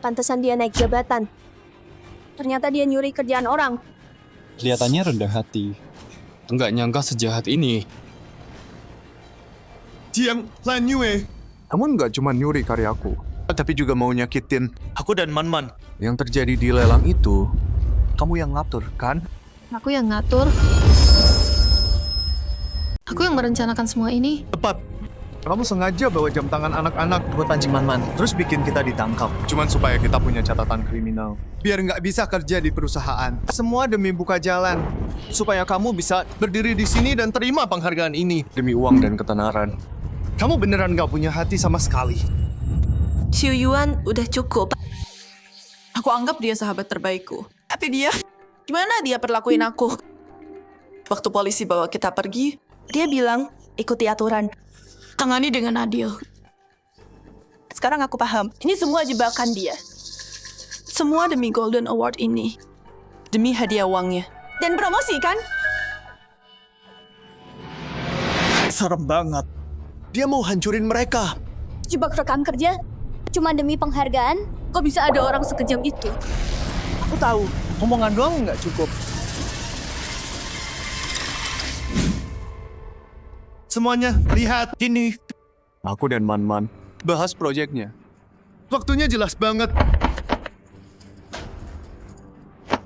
Pantesan dia naik jabatan. Ternyata dia nyuri kerjaan orang.
Kelihatannya rendah hati. Enggak nyangka sejahat ini.
Jiang Lanyue.
Kamu nggak cuma nyuri karyaku, tapi juga mau nyakitin aku dan Man-Man. Yang terjadi di lelang itu, kamu yang ngatur, kan?
Aku yang ngatur. Aku yang merencanakan semua ini.
Tepat. Kamu sengaja bawa jam tangan anak-anak buat pancing Man-Man, terus bikin kita ditangkap. Cuman supaya kita punya catatan kriminal.
Biar nggak bisa kerja di perusahaan. Semua demi buka jalan. Supaya kamu bisa berdiri di sini dan terima penghargaan ini.
Demi uang dan ketenaran.
Kamu beneran nggak punya hati sama sekali.
Xiu Yuan udah cukup. Aku anggap dia sahabat terbaikku. Tapi dia, gimana dia perlakuin aku? Waktu polisi bawa kita pergi, dia bilang, ikuti aturan. Tangani dengan adil. Sekarang aku paham, ini semua jebakan dia. Semua demi Golden Award ini. Demi hadiah uangnya. Dan promosi kan?
Serem banget. Dia mau hancurin mereka.
Jebak rekan kerja? Cuma demi penghargaan?
Kok bisa ada orang sekejam itu?
Aku tahu, omongan doang nggak cukup. Semuanya, lihat ini.
Aku dan Man-Man
Bahas proyeknya. Waktunya jelas banget.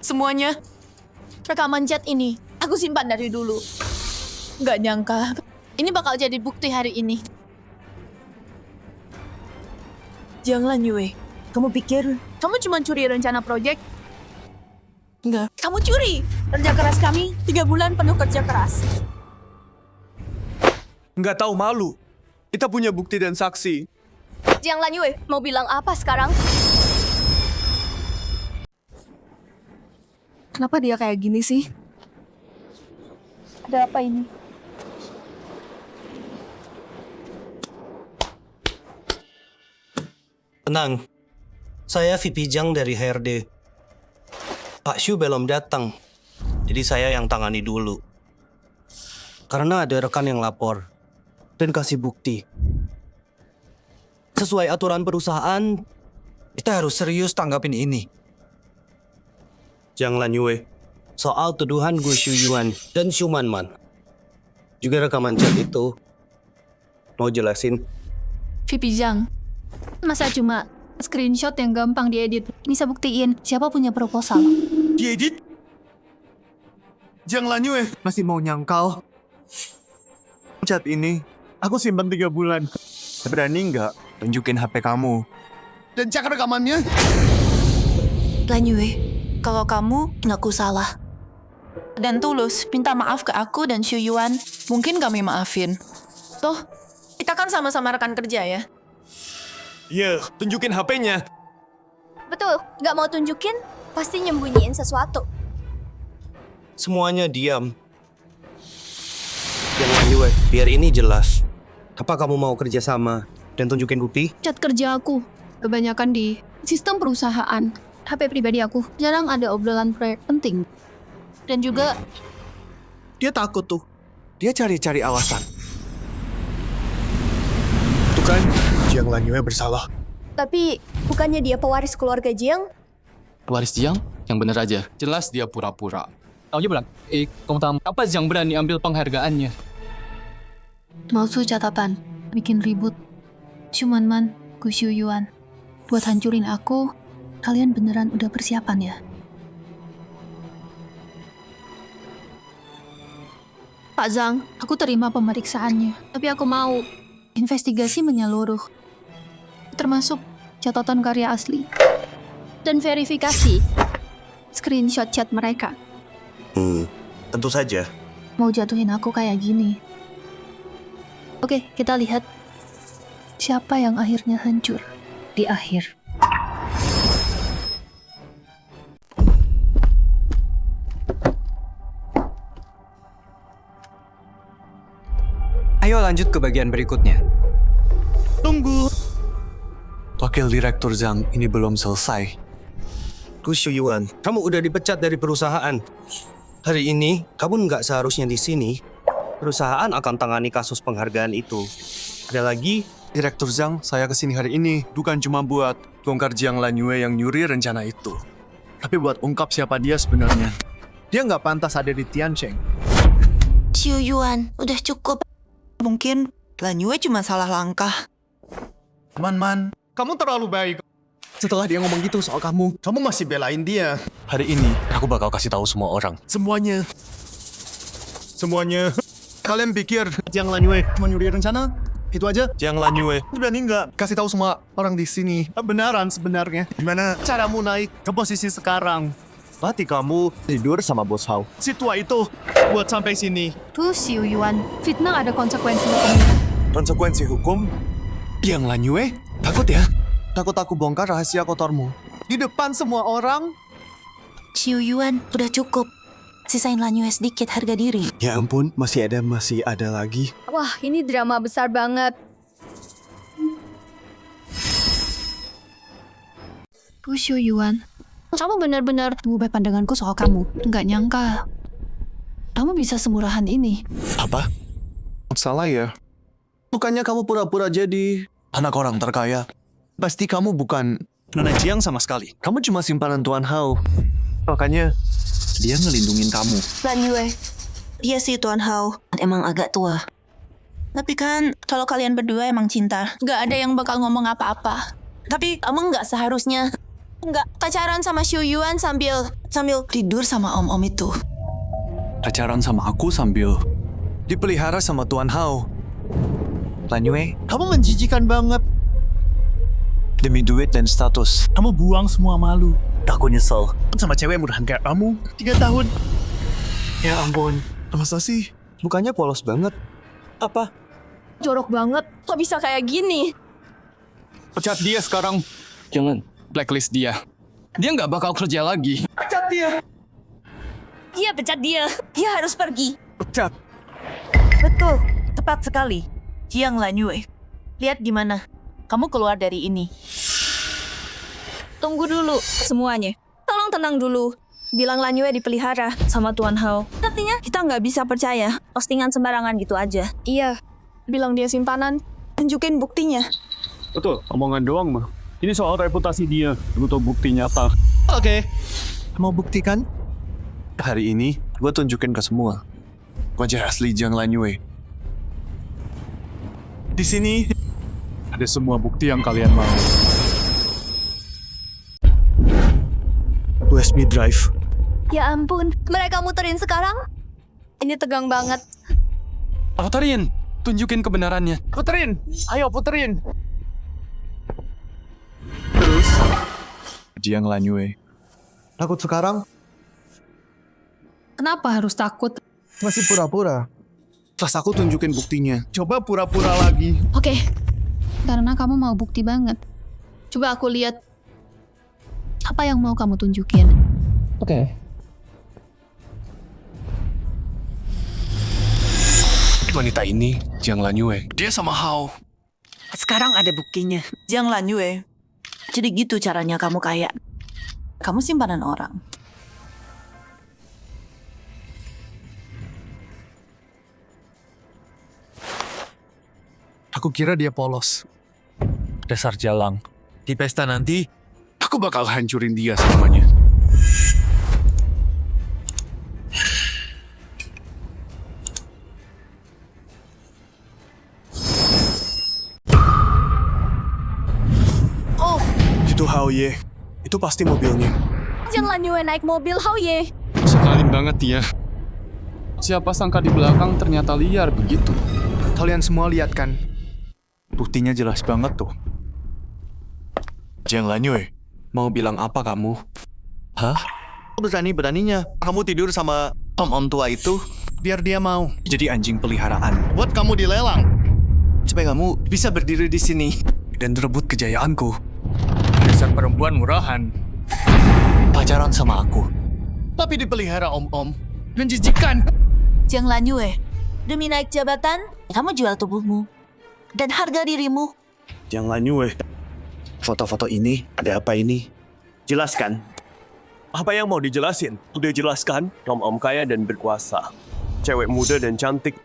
Semuanya rekaman chat ini aku simpan dari dulu. Nggak nyangka ini bakal jadi bukti hari ini. Janganlah Yue,
Kamu pikir kamu cuma curi rencana proyek?
Enggak.
Kamu curi kerja keras kami 3 bulan penuh kerja keras.
Nggak tahu malu. Kita punya bukti dan saksi.
Jiang Lanyue, mau bilang apa sekarang?
Kenapa dia kayak gini sih? Ada apa ini?
Tenang, saya VP Jiang dari HRD. Pak Shu belum datang, jadi saya yang tangani dulu. Karena ada rekan yang lapor dan kasih bukti. Sesuai aturan perusahaan, kita harus serius tanggapin ini. Jiang Lanyue, soal tuduhan Gu Shuyuan dan Xu Manman. Juga rekaman chat itu. Mau jelasin?
VP Jiang, masa cuma screenshot yang gampang diedit bisa buktiin siapa punya proposal?
Diedit? Jiang Lanyue masih mau nyangkal. Chat ini aku simpan 3 bulan. Berani nggak tunjukin HP kamu? Dan cek rekamannya.
Lanyue, kalau kamu ngaku salah dan tulus minta maaf ke aku dan Xu Yuan, mungkin kami maafin. Toh, kita kan sama-sama rekan kerja ya.
Iya, tunjukin HP-nya.
Betul, nggak mau tunjukin, pasti nyembunyiin sesuatu.
Semuanya diam. Jiang Lanyue, biar ini jelas. Apa kamu mau kerja sama dan tunjukin bukti?
Chat kerja aku kebanyakan di sistem perusahaan. HP pribadi aku jarang ada obrolan proyek penting. Dan juga
Dia takut tuh. Dia cari-cari alasan. Tuh kan, Jiang Lanyue bersalah.
Tapi, bukannya dia pewaris keluarga Jiang?
Pewaris Jiang? Yang bener aja. Jelas dia pura-pura. Taunya bilang, kamu tahu apa Jiang berani ambil penghargaannya?
mau su catatan, bikin ribut. Xu Manman, Gu Shuyuan. Buat hancurin aku, kalian beneran udah persiapan ya? Pak Zhang, aku terima pemeriksaannya. Tapi aku mau investigasi menyeluruh. Termasuk catatan karya asli. Dan verifikasi screenshot chat mereka.
Tentu saja.
Mau jatuhin aku kayak gini. Oke, kita lihat siapa yang akhirnya hancur di akhir.
Ayo lanjut ke bagian berikutnya.
Tunggu. Wakil Direktur Zhang, ini belum selesai.
Gu Shuyuan, kamu udah dipecat dari perusahaan. Hari ini, kamu nggak seharusnya di sini. Perusahaan akan tangani kasus penghargaan itu. Ada lagi?
Direktur Zhang, saya kesini hari ini bukan cuma buat bongkar Jiang Lanyue yang nyuri rencana itu. Tapi buat ungkap siapa dia sebenarnya. Dia nggak pantas ada di Tiansheng.
Xu Yuan, udah cukup. Mungkin Lanyue cuma salah langkah.
Man, kamu terlalu baik. Setelah dia ngomong gitu soal kamu masih belain dia.
Hari ini, aku bakal kasih tahu semua orang.
Semuanya. Kalian pikir Jiang Lanyue cuma nyuri rencana? Itu aja?
Jiang Lanyue.
Berani nggak kasih tahu semua orang di sini benaran sebenarnya? Gimana caramu naik ke posisi sekarang?
Berarti kamu tidur sama bos Hao.
Si tua itu buat sampai sini.
Tuh Xu Yuan, fitnah ada konsekuensi hukumnya.
Konsekuensi hukum? Jiang Lanyue? Takut ya? Takut aku bongkar rahasia kotormu di depan semua orang?
Xu Yuan, udah cukup. Sisain Lanyue sedikit harga diri.
Ya ampun, masih ada lagi.
Wah, ini drama besar banget.
Gu Shuyuan, kamu benar-benar mengubah pandanganku soal kamu. Nggak nyangka kamu bisa semurahan ini.
Apa?
Salah ya? Bukannya kamu pura-pura jadi anak orang terkaya? Pasti kamu bukan
Nona Jiang sama sekali.
Kamu cuma simpanan Tuan Hao. Makanya dia ngelindungin kamu.
Lanyue, dia si Tuan Hao emang agak tua. Tapi kan kalau kalian berdua emang cinta, nggak ada yang bakal ngomong apa-apa. Tapi kamu nggak seharusnya nggak pacaran sama Xu Yuan sambil tidur sama om-om itu.
Pacaran sama aku sambil dipelihara sama Tuan Hao. Lanyue, kamu menjijikan banget. Demi duit dan status.
Kamu buang semua malu.
Aku nyesel. Sama cewek murahan kayak kamu. 3 tahun.
Ya ampun.
Masa sih? Mukanya polos banget.
Apa?
Jorok banget. Kok bisa kayak gini?
Pecat dia sekarang.
Jangan.
Blacklist dia. Dia nggak bakal kerja lagi.
Pecat dia.
Iya, pecat dia.
Dia harus pergi.
Pecat.
Betul, tepat sekali. Jiang Lanyue, lihat gimana kamu keluar dari ini.
Tunggu dulu semuanya. Tolong tenang dulu. Bilang Lanyue dipelihara sama Tuan Hao. Artinya kita nggak bisa percaya postingan sembarangan gitu aja. Iya. Bilang dia simpanan. Tunjukin buktinya.
Betul, omongan doang mah. Ini soal reputasi dia, butuh bukti nyata.
Oke. Mau buktikan?
Hari ini, gue tunjukin ke semua. Wajah asli Jiang Lanyue.
Di sini ada semua bukti yang kalian mau.
USB drive.
Ya ampun, mereka muterin sekarang? Ini tegang banget.
Puterin, tunjukin kebenarannya.
Puterin. Ayo puterin.
Terus, Jiang Lanyue.
Takut sekarang?
Kenapa harus takut?
Masih pura-pura.
Terus aku tunjukin buktinya.
Coba pura-pura lagi.
Oke. Karena kamu mau bukti banget. Coba aku lihat. Apa yang mau kamu tunjukin?
Oke.
Wanita ini, Jiang Lanyue. Dia sama Hao.
Sekarang ada buktinya. Jiang Lanyue. Jadi gitu caranya kamu kaya. Kamu simpanan orang.
Aku kira dia polos.
Dasar jalang.
Di pesta nanti, aku bakal hancurin dia semuanya.
Oh,
Itu Hao Ye. Itu pasti mobilnya.
jangan Lanyue naik mobil Hao Ye.
Sekalin banget dia. Siapa sangka di belakang ternyata liar begitu.
Kalian semua lihat kan? Buktinya jelas banget tuh.
Jiang Lanyue, mau bilang apa kamu?
Hah? Berani-beraninya kamu tidur sama om tua itu biar dia mau jadi anjing peliharaan. Buat kamu dilelang. Supaya kamu bisa berdiri di sini
Dan rebut kejayaanku.
Dasar perempuan murahan.
pacaran sama aku. Tapi dipelihara om-om. Menjijikan.
Jiang Lanyue, demi naik jabatan, kamu jual tubuhmu. Dan harga dirimu.
Jiang Lanyue, foto-foto ini ada apa ini? Jelaskan.
Apa yang mau dijelasin? Udah jelaskan, om-om kaya dan berkuasa. Cewek muda dan cantik.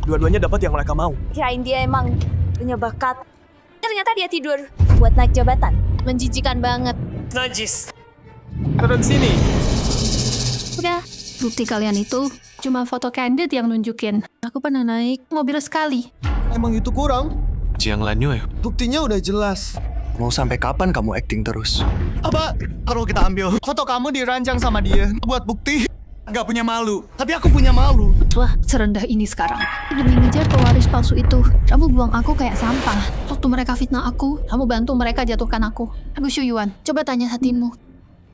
Dua-duanya dapat yang mereka mau.
Kirain dia emang punya bakat. Ternyata dia tidur buat naik jabatan. Menjijikan banget.
Najis. Turun sini.
Udah, bukti kalian itu cuma foto candid yang nunjukin. Aku pernah naik mobil sekali.
Emang itu kurang?
Jiang Lanyue,
Buktinya udah jelas.
mau sampai kapan kamu acting terus?
Apa? Kalau kita ambil foto kamu diranjang sama dia buat bukti. Gak punya malu. Tapi aku punya malu.
Wah, serendah ini sekarang. Demi ngejar pewaris palsu itu, kamu buang aku kayak sampah. Waktu mereka fitnah aku, kamu bantu mereka jatuhkan aku. Aku Shuyuan, coba tanya hatimu.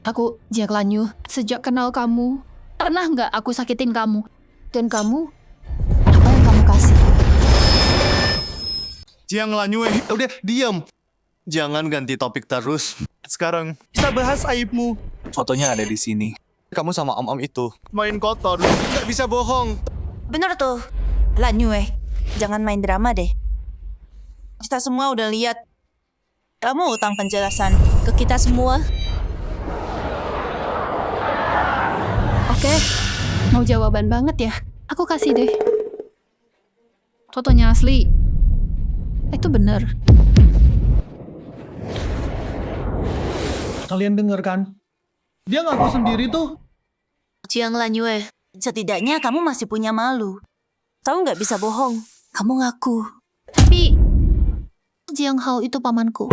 Aku Jiang Lanyue, sejak kenal kamu, pernah nggak aku sakitin kamu? Dan kamu, apa yang kamu kasih?
Jiang Lanyue, udah diam. Jangan ganti topik terus. Sekarang kita bahas aibmu.
Fotonya ada di sini. Kamu sama om-om itu.
Main kotor, nggak bisa bohong.
Bener tuh, Lanyue. Jangan main drama deh. Kita semua udah lihat. Kamu utang penjelasan ke kita semua.
Oke, mau jawaban banget ya? Aku kasih deh. Fotonya asli. Itu bener.
Kalian denger kan? Dia ngaku sendiri tuh.
Jiang Lanyue, setidaknya kamu masih punya malu. Kamu nggak bisa bohong. Kamu ngaku.
Tapi, Jiang Hao itu pamanku.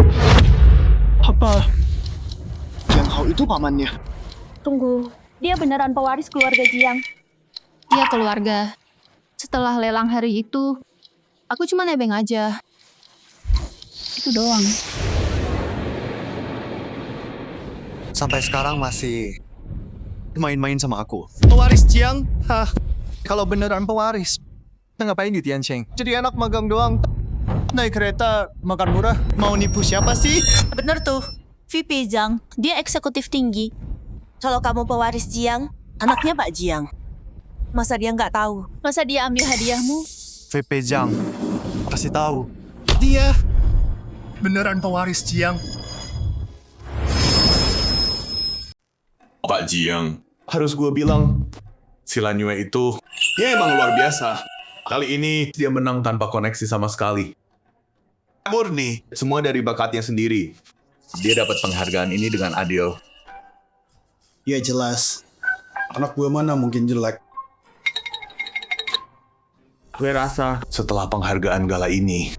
Apa? Jiang Hao itu pamannya.
Tunggu, dia beneran pewaris keluarga Jiang.
Dia keluarga. Setelah lelang hari itu, aku cuma nebeng aja. Itu doang.
sampai sekarang masih main-main sama aku. Pewaris Jiang? Hah, kalau beneran pewaris, ngapain di Tiansheng? Jadi anak magang doang. Naik kereta, makan murah, mau nipu siapa sih?
Bener tuh.
VP Jiang, dia eksekutif tinggi. Kalau kamu pewaris Jiang,
Anaknya Pak Jiang. Masa dia nggak tahu?
Masa dia ambil hadiahmu?
VP Jiang, kasih tahu. Dia beneran pewaris Jiang.
Pak Jiang, harus gue bilang, si Lan Yue itu, dia emang luar biasa. Kali ini dia menang tanpa koneksi sama sekali. Murni, semua dari bakatnya sendiri. Dia dapat penghargaan ini dengan adil.
Ya jelas. Anak gue mana mungkin jelek.
Gue rasa setelah penghargaan gala ini,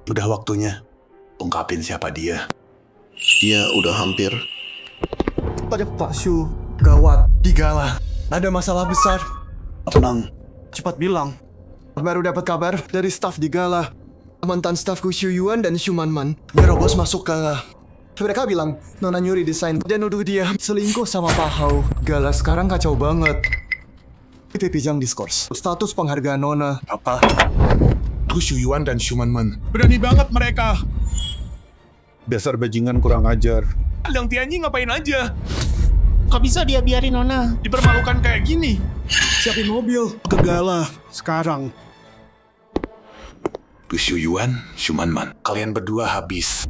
udah waktunya ungkapin siapa dia.
Dia udah hampir.
Pada Pak Shu, gawat. Di gala, ada masalah besar. Tenang, cepat bilang. Baru dapat kabar dari staf di gala. Mantan stafku Xu Yuan dan Xu Manman nerobos masuk ke... Mereka bilang Nona nyuri desain dan nuduh dia selingkuh sama Pak Hao. Gala sekarang kacau banget. VP Jiang diskors. Status penghargaan Nona.
Apa? Itu Xu Yuan dan Xu Manman. Berani banget mereka.
Dasar bajingan kurang ajar.
Liang Tianyi ngapain aja? Kok bisa dia biarin Nona dipermalukan kayak gini?
Siapin mobil ke gala sekarang.
Itu Xu Yuan, Xu Manman. Kalian berdua habis.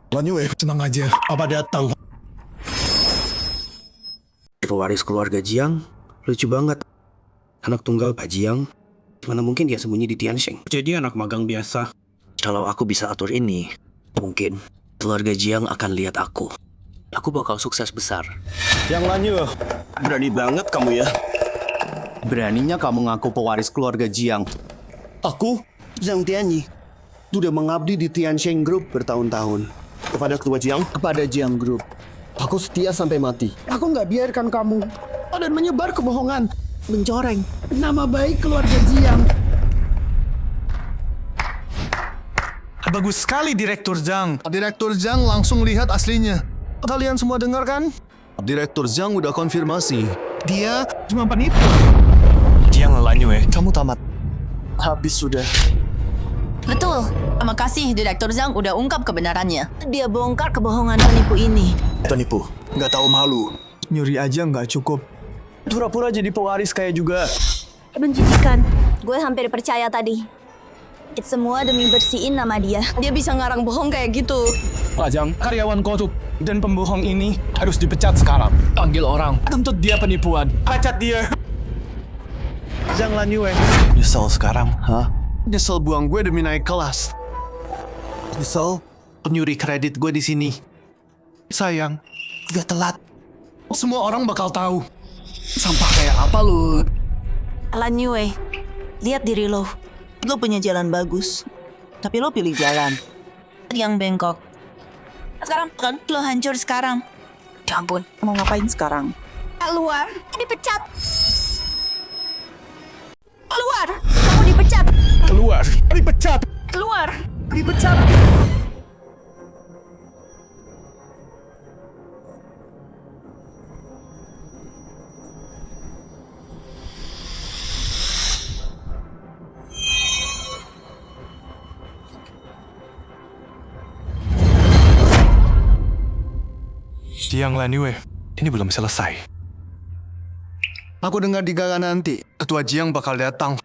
Lan Yue, tenang aja. Apa datang?
Pewaris keluarga Jiang, lucu banget. Anak tunggal Pak Jiang, mana mungkin dia sembunyi di Tiansheng. Jadi anak magang biasa.
Kalau aku bisa atur ini, mungkin keluarga Jiang akan lihat aku. Aku bakal sukses besar.
Yang Lan Yue, berani banget kamu ya. Beraninya kamu ngaku pewaris keluarga Jiang. Aku, Zhang Tianyi, sudah mengabdi di Tiansheng Group bertahun-tahun. Kepada ketua Jiang? Kepada Jiang Group. Aku setia sampai mati. Aku nggak biarkan kamu dan menyebar kebohongan, mencoreng nama baik keluarga Jiang.
Bagus sekali Direktur Zhang. Direktur Zhang langsung lihat aslinya. Kalian semua dengar kan? Direktur Zhang udah konfirmasi. Dia cuma penipu.
Jiang Lan Yue,
Kamu tamat. Habis sudah.
Betul. Terima kasih Direktur Zhang udah ungkap kebenarannya.
dia bongkar kebohongan penipu ini.
Penipu. Nggak tahu malu. Nyuri aja nggak cukup. Pura-pura jadi pewaris kayak juga.
Menjijikan. Gue hampir percaya tadi. Itu semua demi bersihin nama dia.
Dia bisa ngarang bohong kayak gitu.
Pak Jiang, karyawan korup dan pembohong ini harus dipecat sekarang. Panggil orang, tuntut dia penipuan.
Pecat dia.
Zhang Lan Yue. Nyesel sekarang, hah? Nyesel buang gue demi naik kelas. Nyesel nyuri kredit gue di sini. Sayang, udah telat. Semua orang bakal tahu. Sampah kayak apa lu?
Lan Yue, lihat diri lo. Lo punya jalan bagus. Tapi lo pilih jalan yang bengkok. Sekarang kan lo hancur sekarang. Ya ampun, mau ngapain sekarang?
Keluar, dipecat. Keluar, kamu dipecat.
Keluar, dipecat.
Keluar, dipecat.
Jiang Lan Yue, ini belum selesai.
Aku dengar di gala nanti, Ketua Jiang bakal datang.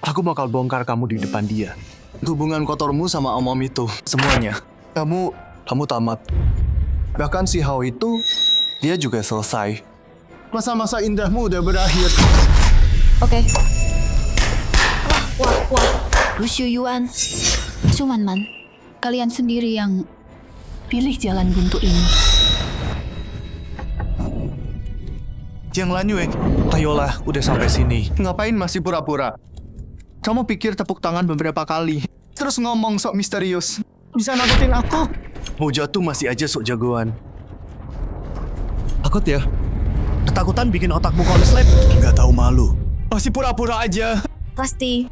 Aku bakal bongkar kamu di depan dia. Hubungan kotormu sama om-om itu, semuanya. Kamu tamat. Bahkan si Hao itu, dia juga selesai. Masa-masa indahmu udah berakhir.
Oke. Wah. Xu Yuan, Xu Manman, kalian sendiri yang pilih jalan buntu ini.
Jiang Lan Yue, ayolah, udah sampai sini. Ngapain masih pura-pura? Kamu pikir tepuk tangan beberapa kali, terus ngomong sok misterius. Bisa nakutin aku? Mau jatuh masih aja sok jagoan. Takut ya? Ketakutan bikin otakmu konslet. Nggak tahu malu. Masih pura-pura aja.
Pasti.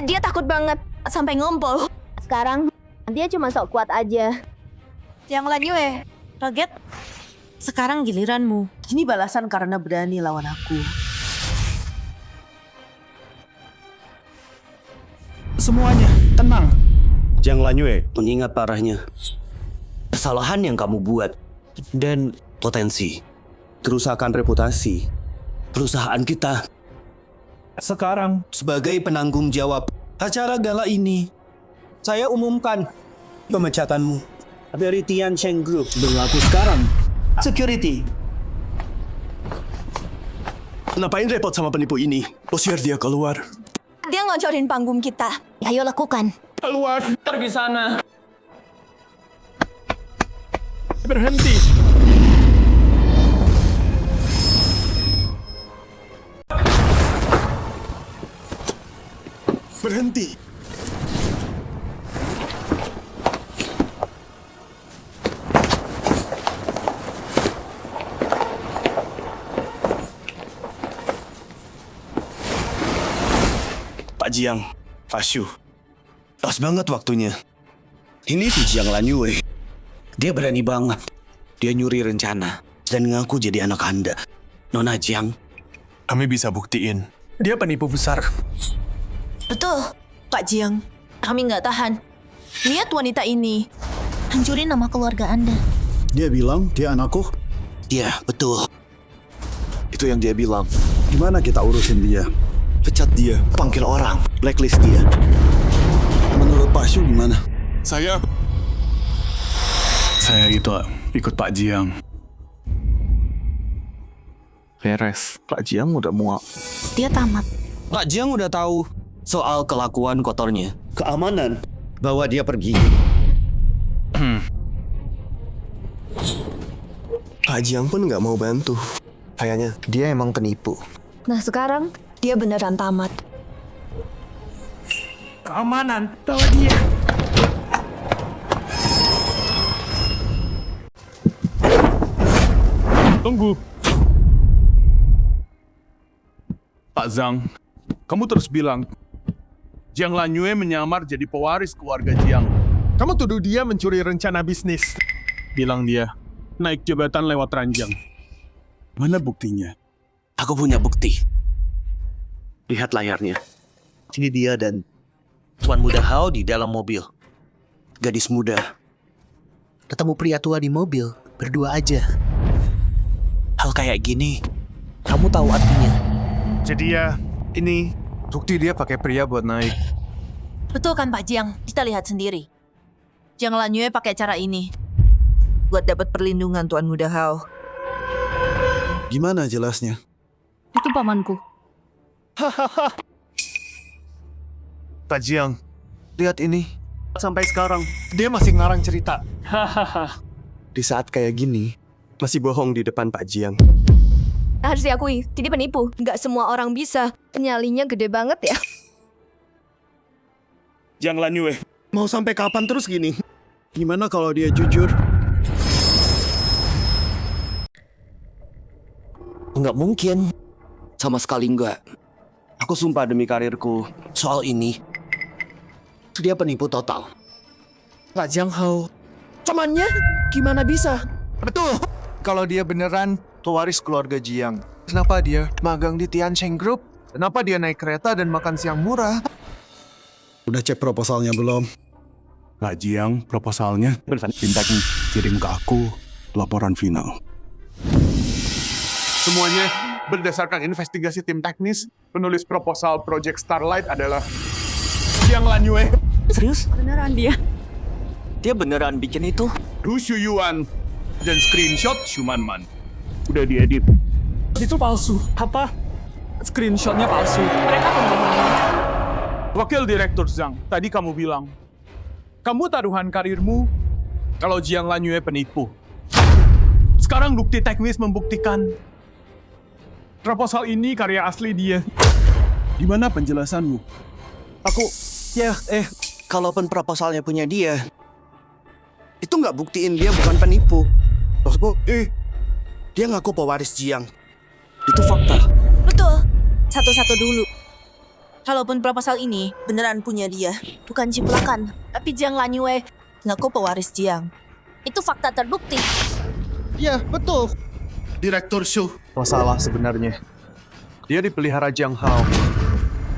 Dia takut banget sampai ngompol. Sekarang dia cuma sok kuat aja.
Yang Lanyue, kaget? Sekarang giliranmu. Ini balasan karena berani lawan aku.
Semuanya, tenang. Jiang Lanyue, mengingat parahnya. Kesalahan yang kamu buat. Dan potensi. Kerusakan reputasi. Perusahaan kita. Sekarang, sebagai penanggung jawab acara gala ini, saya umumkan pemecatanmu dari Tiancheng Group berlaku sekarang. Security.
Ngapain repot sama penipu ini? Usir dia keluar.
Dia ngocorin panggung kita. Ayo lakukan.
Keluar, pergi sana. Berhenti.
Berhenti.
Pak Jiang, Pak Shu, pas banget waktunya. Ini si Jiang Lanyue. Dia berani banget. Dia nyuri rencana dan ngaku jadi anak Anda. Nona Jiang.
Kami bisa buktiin. Dia penipu besar.
Betul, Pak Jiang. Kami nggak tahan. Lihat wanita ini. Hancurin nama keluarga Anda.
Dia bilang dia anakku.
Iya, betul.
Itu yang dia bilang.
Gimana kita urusin dia?
Pecat dia, panggil orang, blacklist dia.
Menurut Pak Shu gimana? Saya itu ikut Pak Jiang.
Beres.
Pak Jiang udah muak.
Dia tamat.
Pak Jiang udah tahu soal kelakuan kotornya. Keamanan. Bawa dia pergi.
Pak Jiang pun nggak mau bantu. Kayaknya dia emang penipu.
Nah sekarang, dia beneran tamat.
Keamanan, bawa dia.
Tunggu. Pak Zhang, kamu terus bilang Jiang Lanyue menyamar jadi pewaris keluarga Jiang. Kamu tuduh dia mencuri rencana bisnis. Bilang dia naik jabatan lewat ranjang. Mana buktinya?
Aku punya bukti. Lihat layarnya. Ini dia dan Tuan Muda Hao di dalam mobil. Gadis muda. Ketemu pria tua di mobil. Berdua aja. Hal kayak gini, kamu tahu artinya.
Jadi ya, ini bukti dia pakai pria buat naik.
Betul kan Pak Jiang? Kita lihat sendiri. Jiang Lanyue pakai cara ini. Buat dapat perlindungan Tuan Muda Hao.
Gimana jelasnya?
Itu pamanku.
Pak Jiang, lihat ini.
Sampai sekarang,
Dia masih ngarang cerita.
di saat kayak gini, masih bohong di depan Pak Jiang.
Harus diakui, jadi penipu. Nggak semua orang bisa. Nyalinya gede banget ya.
Jiang Lanyue, mau sampai kapan terus gini?
Gimana kalau dia jujur?
Nggak mungkin. Sama sekali nggak. Aku sumpah demi karirku, soal ini, dia penipu total.
Pak Jiang Hao.
Temannya gimana bisa?
Betul. Kalau dia beneran pewaris keluarga Jiang, kenapa dia magang di Tiancheng Group? Kenapa dia naik kereta dan makan siang murah?
Udah cek proposalnya belum?
Pak Jiang, proposalnya tim teknik kirim ke aku laporan final. Semuanya berdasarkan investigasi tim teknis, penulis proposal Project Starlight adalah Jiang Lanyue.
Serius?
Beneran dia.
Dia beneran bikin itu?
Du Shuyuan dan screenshot Shumanman. Udah diedit.
Itu palsu. Apa? Screenshotnya palsu. Mereka pembohong.
Wakil Direktur Zhang, tadi kamu bilang, kamu taruhan karirmu kalau Jiang Lanyue penipu. Sekarang bukti teknis membuktikan proposal ini karya asli dia. Di mana penjelasanmu?
Aku, kalaupun proposalnya punya dia, itu nggak buktiin dia bukan penipu. Maksudku, dia ngaku pewaris Jiang. Itu fakta.
Betul. Satu-satu dulu. Kalaupun proposal ini beneran punya dia, bukan ciplakan, tapi Jiang Lanyue ngaku pewaris Jiang.
Itu fakta terbukti.
Ya, betul.
Direktur Shu. Masalah sebenarnya. Dia dipelihara Jiang Hao.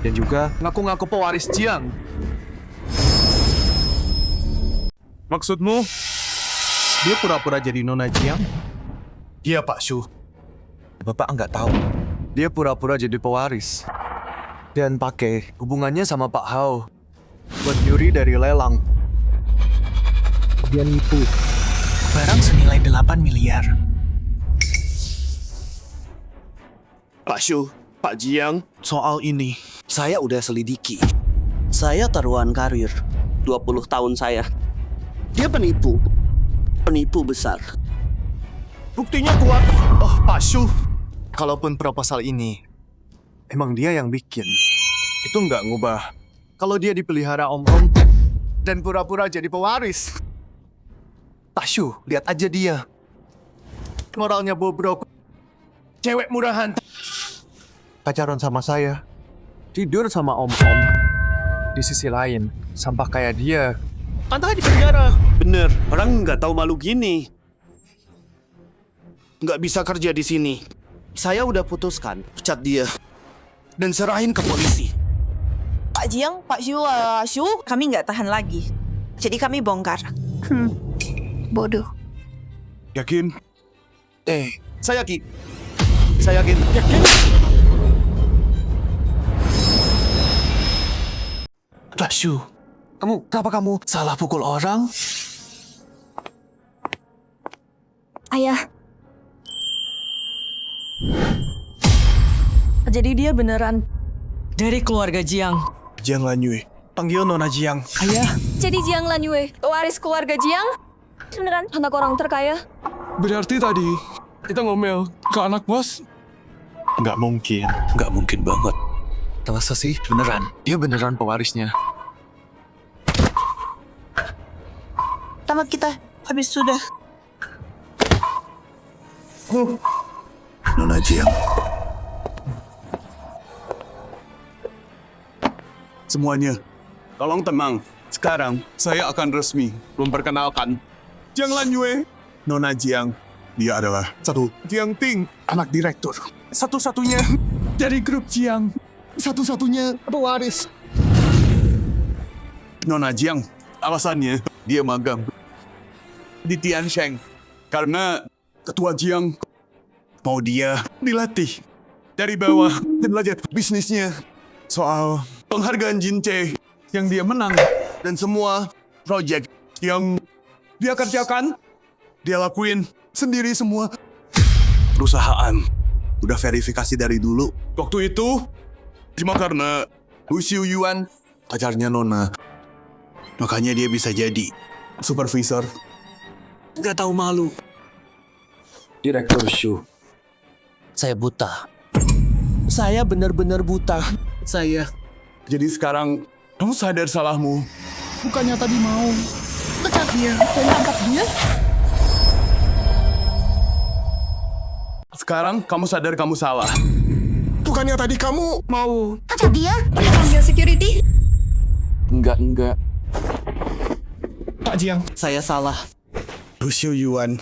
Dan juga ngaku-ngaku pewaris Jiang.
Maksudmu, dia pura-pura jadi Nona Jiang?
Iya, Pak Shu. Bapak nggak tahu. Dia pura-pura jadi pewaris. Dan pakai hubungannya sama Pak Hao. Buat nyuri dari lelang. Dia nipu.
Barang senilai 8 miliar.
Pak Shu, Pak Jiang,
Soal ini, saya udah selidiki. Saya taruhan karir. 20 tahun saya. Dia penipu. Penipu besar.
Buktinya kuat. Oh, Pak Shu. Kalaupun proposal ini emang dia yang bikin, itu nggak ngubah kalau dia dipelihara om-om dan pura-pura jadi pewaris. Pak Shu, lihat aja dia. Moralnya bobrok. Cewek murahan. Pacaran sama saya. Tidur sama om-om. Di sisi lain, sampah kayak dia.
Pantas di penjara. Bener, orang nggak tahu malu gini. Nggak bisa kerja di sini. Saya udah putuskan, pecat dia. Dan serahin ke polisi.
Pak Jiang, Pak Shu, kami nggak tahan lagi. Jadi kami bongkar.
Bodoh.
Yakin? Saya yakin. Saya yakin. Shu, kenapa kamu salah pukul orang?
Ayah,
Jadi dia beneran dari keluarga Jiang.
Jiang Lanyue. Panggil Nona Jiang.
Ayah.
jadi Jiang Lanyue, pewaris keluarga Jiang? Beneran anak orang terkaya?
Berarti tadi kita ngomel ke anak bos?
Nggak mungkin. Nggak mungkin banget. Masa sih? Beneran. Dia beneran pewarisnya.
Tamat kita. Habis sudah.
Nona Jiang.
Semuanya, tolong tenang. Sekarang, saya akan resmi memperkenalkan Jiang Lanyue, Nona Jiang. Dia adalah Jiang Ting, anak direktur. Satu-satunya dari grup Jiang. Satu-satunya pewaris. Nona Jiang, alasannya dia magang di Tiansheng. Karena ketua Jiang mau dia dilatih dari bawah dan belajar bisnisnya. Soal penghargaan Jinche yang dia menang dan semua project yang dia kerjakan, dia lakuin sendiri semua. Perusahaan udah verifikasi dari dulu. Waktu itu cuma karena Wu Xiu Yuan pacarnya Nona, makanya dia bisa jadi supervisor. Gak tahu malu.
Direktur Shu, saya buta. Saya benar-benar buta.
Jadi sekarang kamu sadar salahmu. Bukannya tadi mau pecat dia dan tangkap dia. Sekarang kamu sadar kamu salah. Bukannya tadi kamu mau
Pecat dia? Panggil security?
Enggak.
Pak Jiang.
Saya salah.
Wu Xiu Yuan.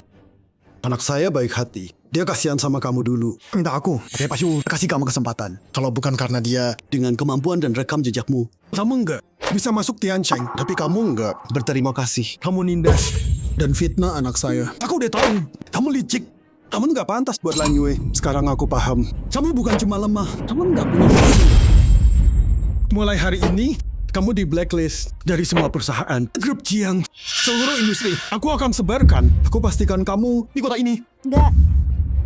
Anak saya baik hati. Dia kasihan sama kamu dulu. Minta aku. Oke, Pak Shu, kasih kamu kesempatan. Kalau bukan karena dia dengan kemampuan dan rekam jejakmu. Kamu enggak bisa masuk Tiansheng, tapi kamu enggak berterima kasih. Kamu nindas dan fitnah anak saya. Aku udah tahu. Kamu licik. Kamu enggak pantas buat Lanyue. Sekarang aku paham. Kamu bukan cuma lemah. Kamu enggak punya hati. Mulai hari ini, kamu di blacklist dari semua perusahaan. Grup Jiang, seluruh industri. Aku akan sebarkan. Aku pastikan kamu di kota ini.
Enggak.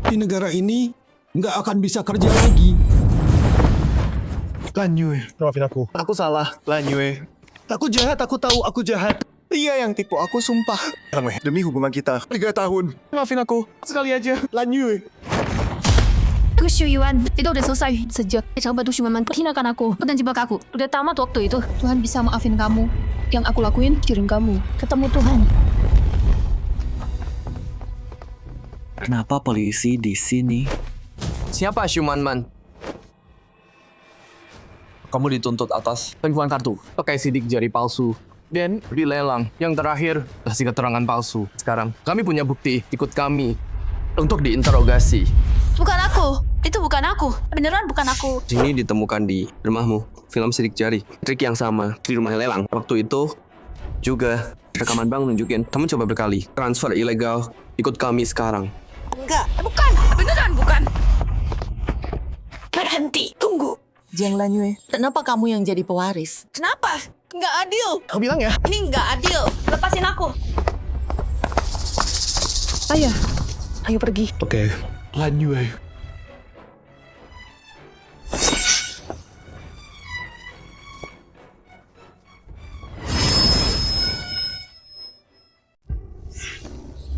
Di negara ini nggak akan bisa kerja lagi.
Lanyue. Maafin aku. Aku salah, Lanyue.
Aku jahat, aku tahu aku jahat.
Dia yang tipu aku, sumpah. Demi hubungan kita 3 tahun. Maafin aku. Sekali aja, Lanyue.
Wu Xiu Yuan, itu udah selesai. Sejak coba tuh Shumanman hinakan aku dan jebak aku. Udah tamat waktu itu. Tuhan bisa maafin kamu. Yang aku lakuin, kirim kamu ketemu Tuhan.
Kenapa polisi di sini?
Siapa Shumanman? Kamu dituntut atas penipuan kartu, pakai sidik jari palsu,
Dan dilelang. Yang terakhir, kasih keterangan palsu. Sekarang, kami punya bukti. Ikut kami untuk diinterogasi.
Bukan aku. Itu bukan aku. Beneran bukan aku.
Sini ditemukan di rumahmu. Film sidik jari. Trik yang sama di rumah lelang. Waktu itu juga rekaman bank nunjukin. Kamu coba berkali. Transfer ilegal. Ikut kami sekarang.
Enggak.
Bukan. Beneran bukan. Berhenti. Tunggu.
Jiang Lanyue, kenapa kamu yang jadi pewaris?
Kenapa? Nggak adil.
Aku bilang ya.
Ini nggak adil. Lepasin aku.
Ayah, ayo pergi.
Oke.
Lanyue.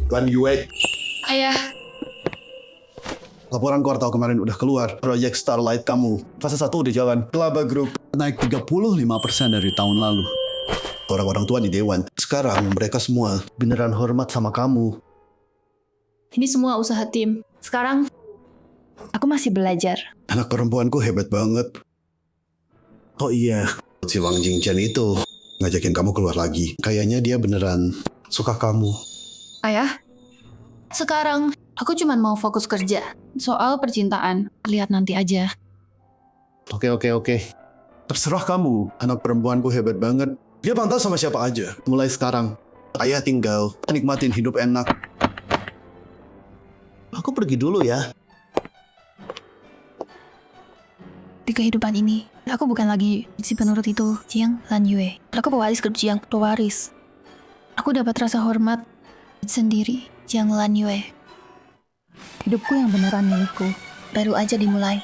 Lan Yue,
Ayah,
Laporan kuartal kemarin udah keluar. Proyek Starlight kamu. Fase 1 udah jalan. Laba Group naik 35% dari tahun lalu. Orang-orang tua di Dewan. Sekarang mereka semua beneran hormat sama kamu.
ini semua usaha tim. Sekarang, aku masih belajar.
Anak perempuanku hebat banget. Oh iya, si Wang Jingchen itu ngajakin kamu keluar lagi. Kayaknya dia beneran suka kamu.
Ayah, sekarang aku cuma mau fokus kerja. Soal percintaan, lihat nanti aja.
Oke. Terserah kamu. Anak perempuanku hebat banget. Dia pantas sama siapa aja. Mulai sekarang, ayah tinggal nikmatin hidup enak. Aku pergi dulu ya.
Di kehidupan ini, aku bukan lagi si penurut itu, Jiang Lanyue. Aku pewaris grup Jiang, pewaris. Aku dapat rasa hormat sendiri, Jiang Lanyue. Hidupku yang beneran milikku, baru aja dimulai.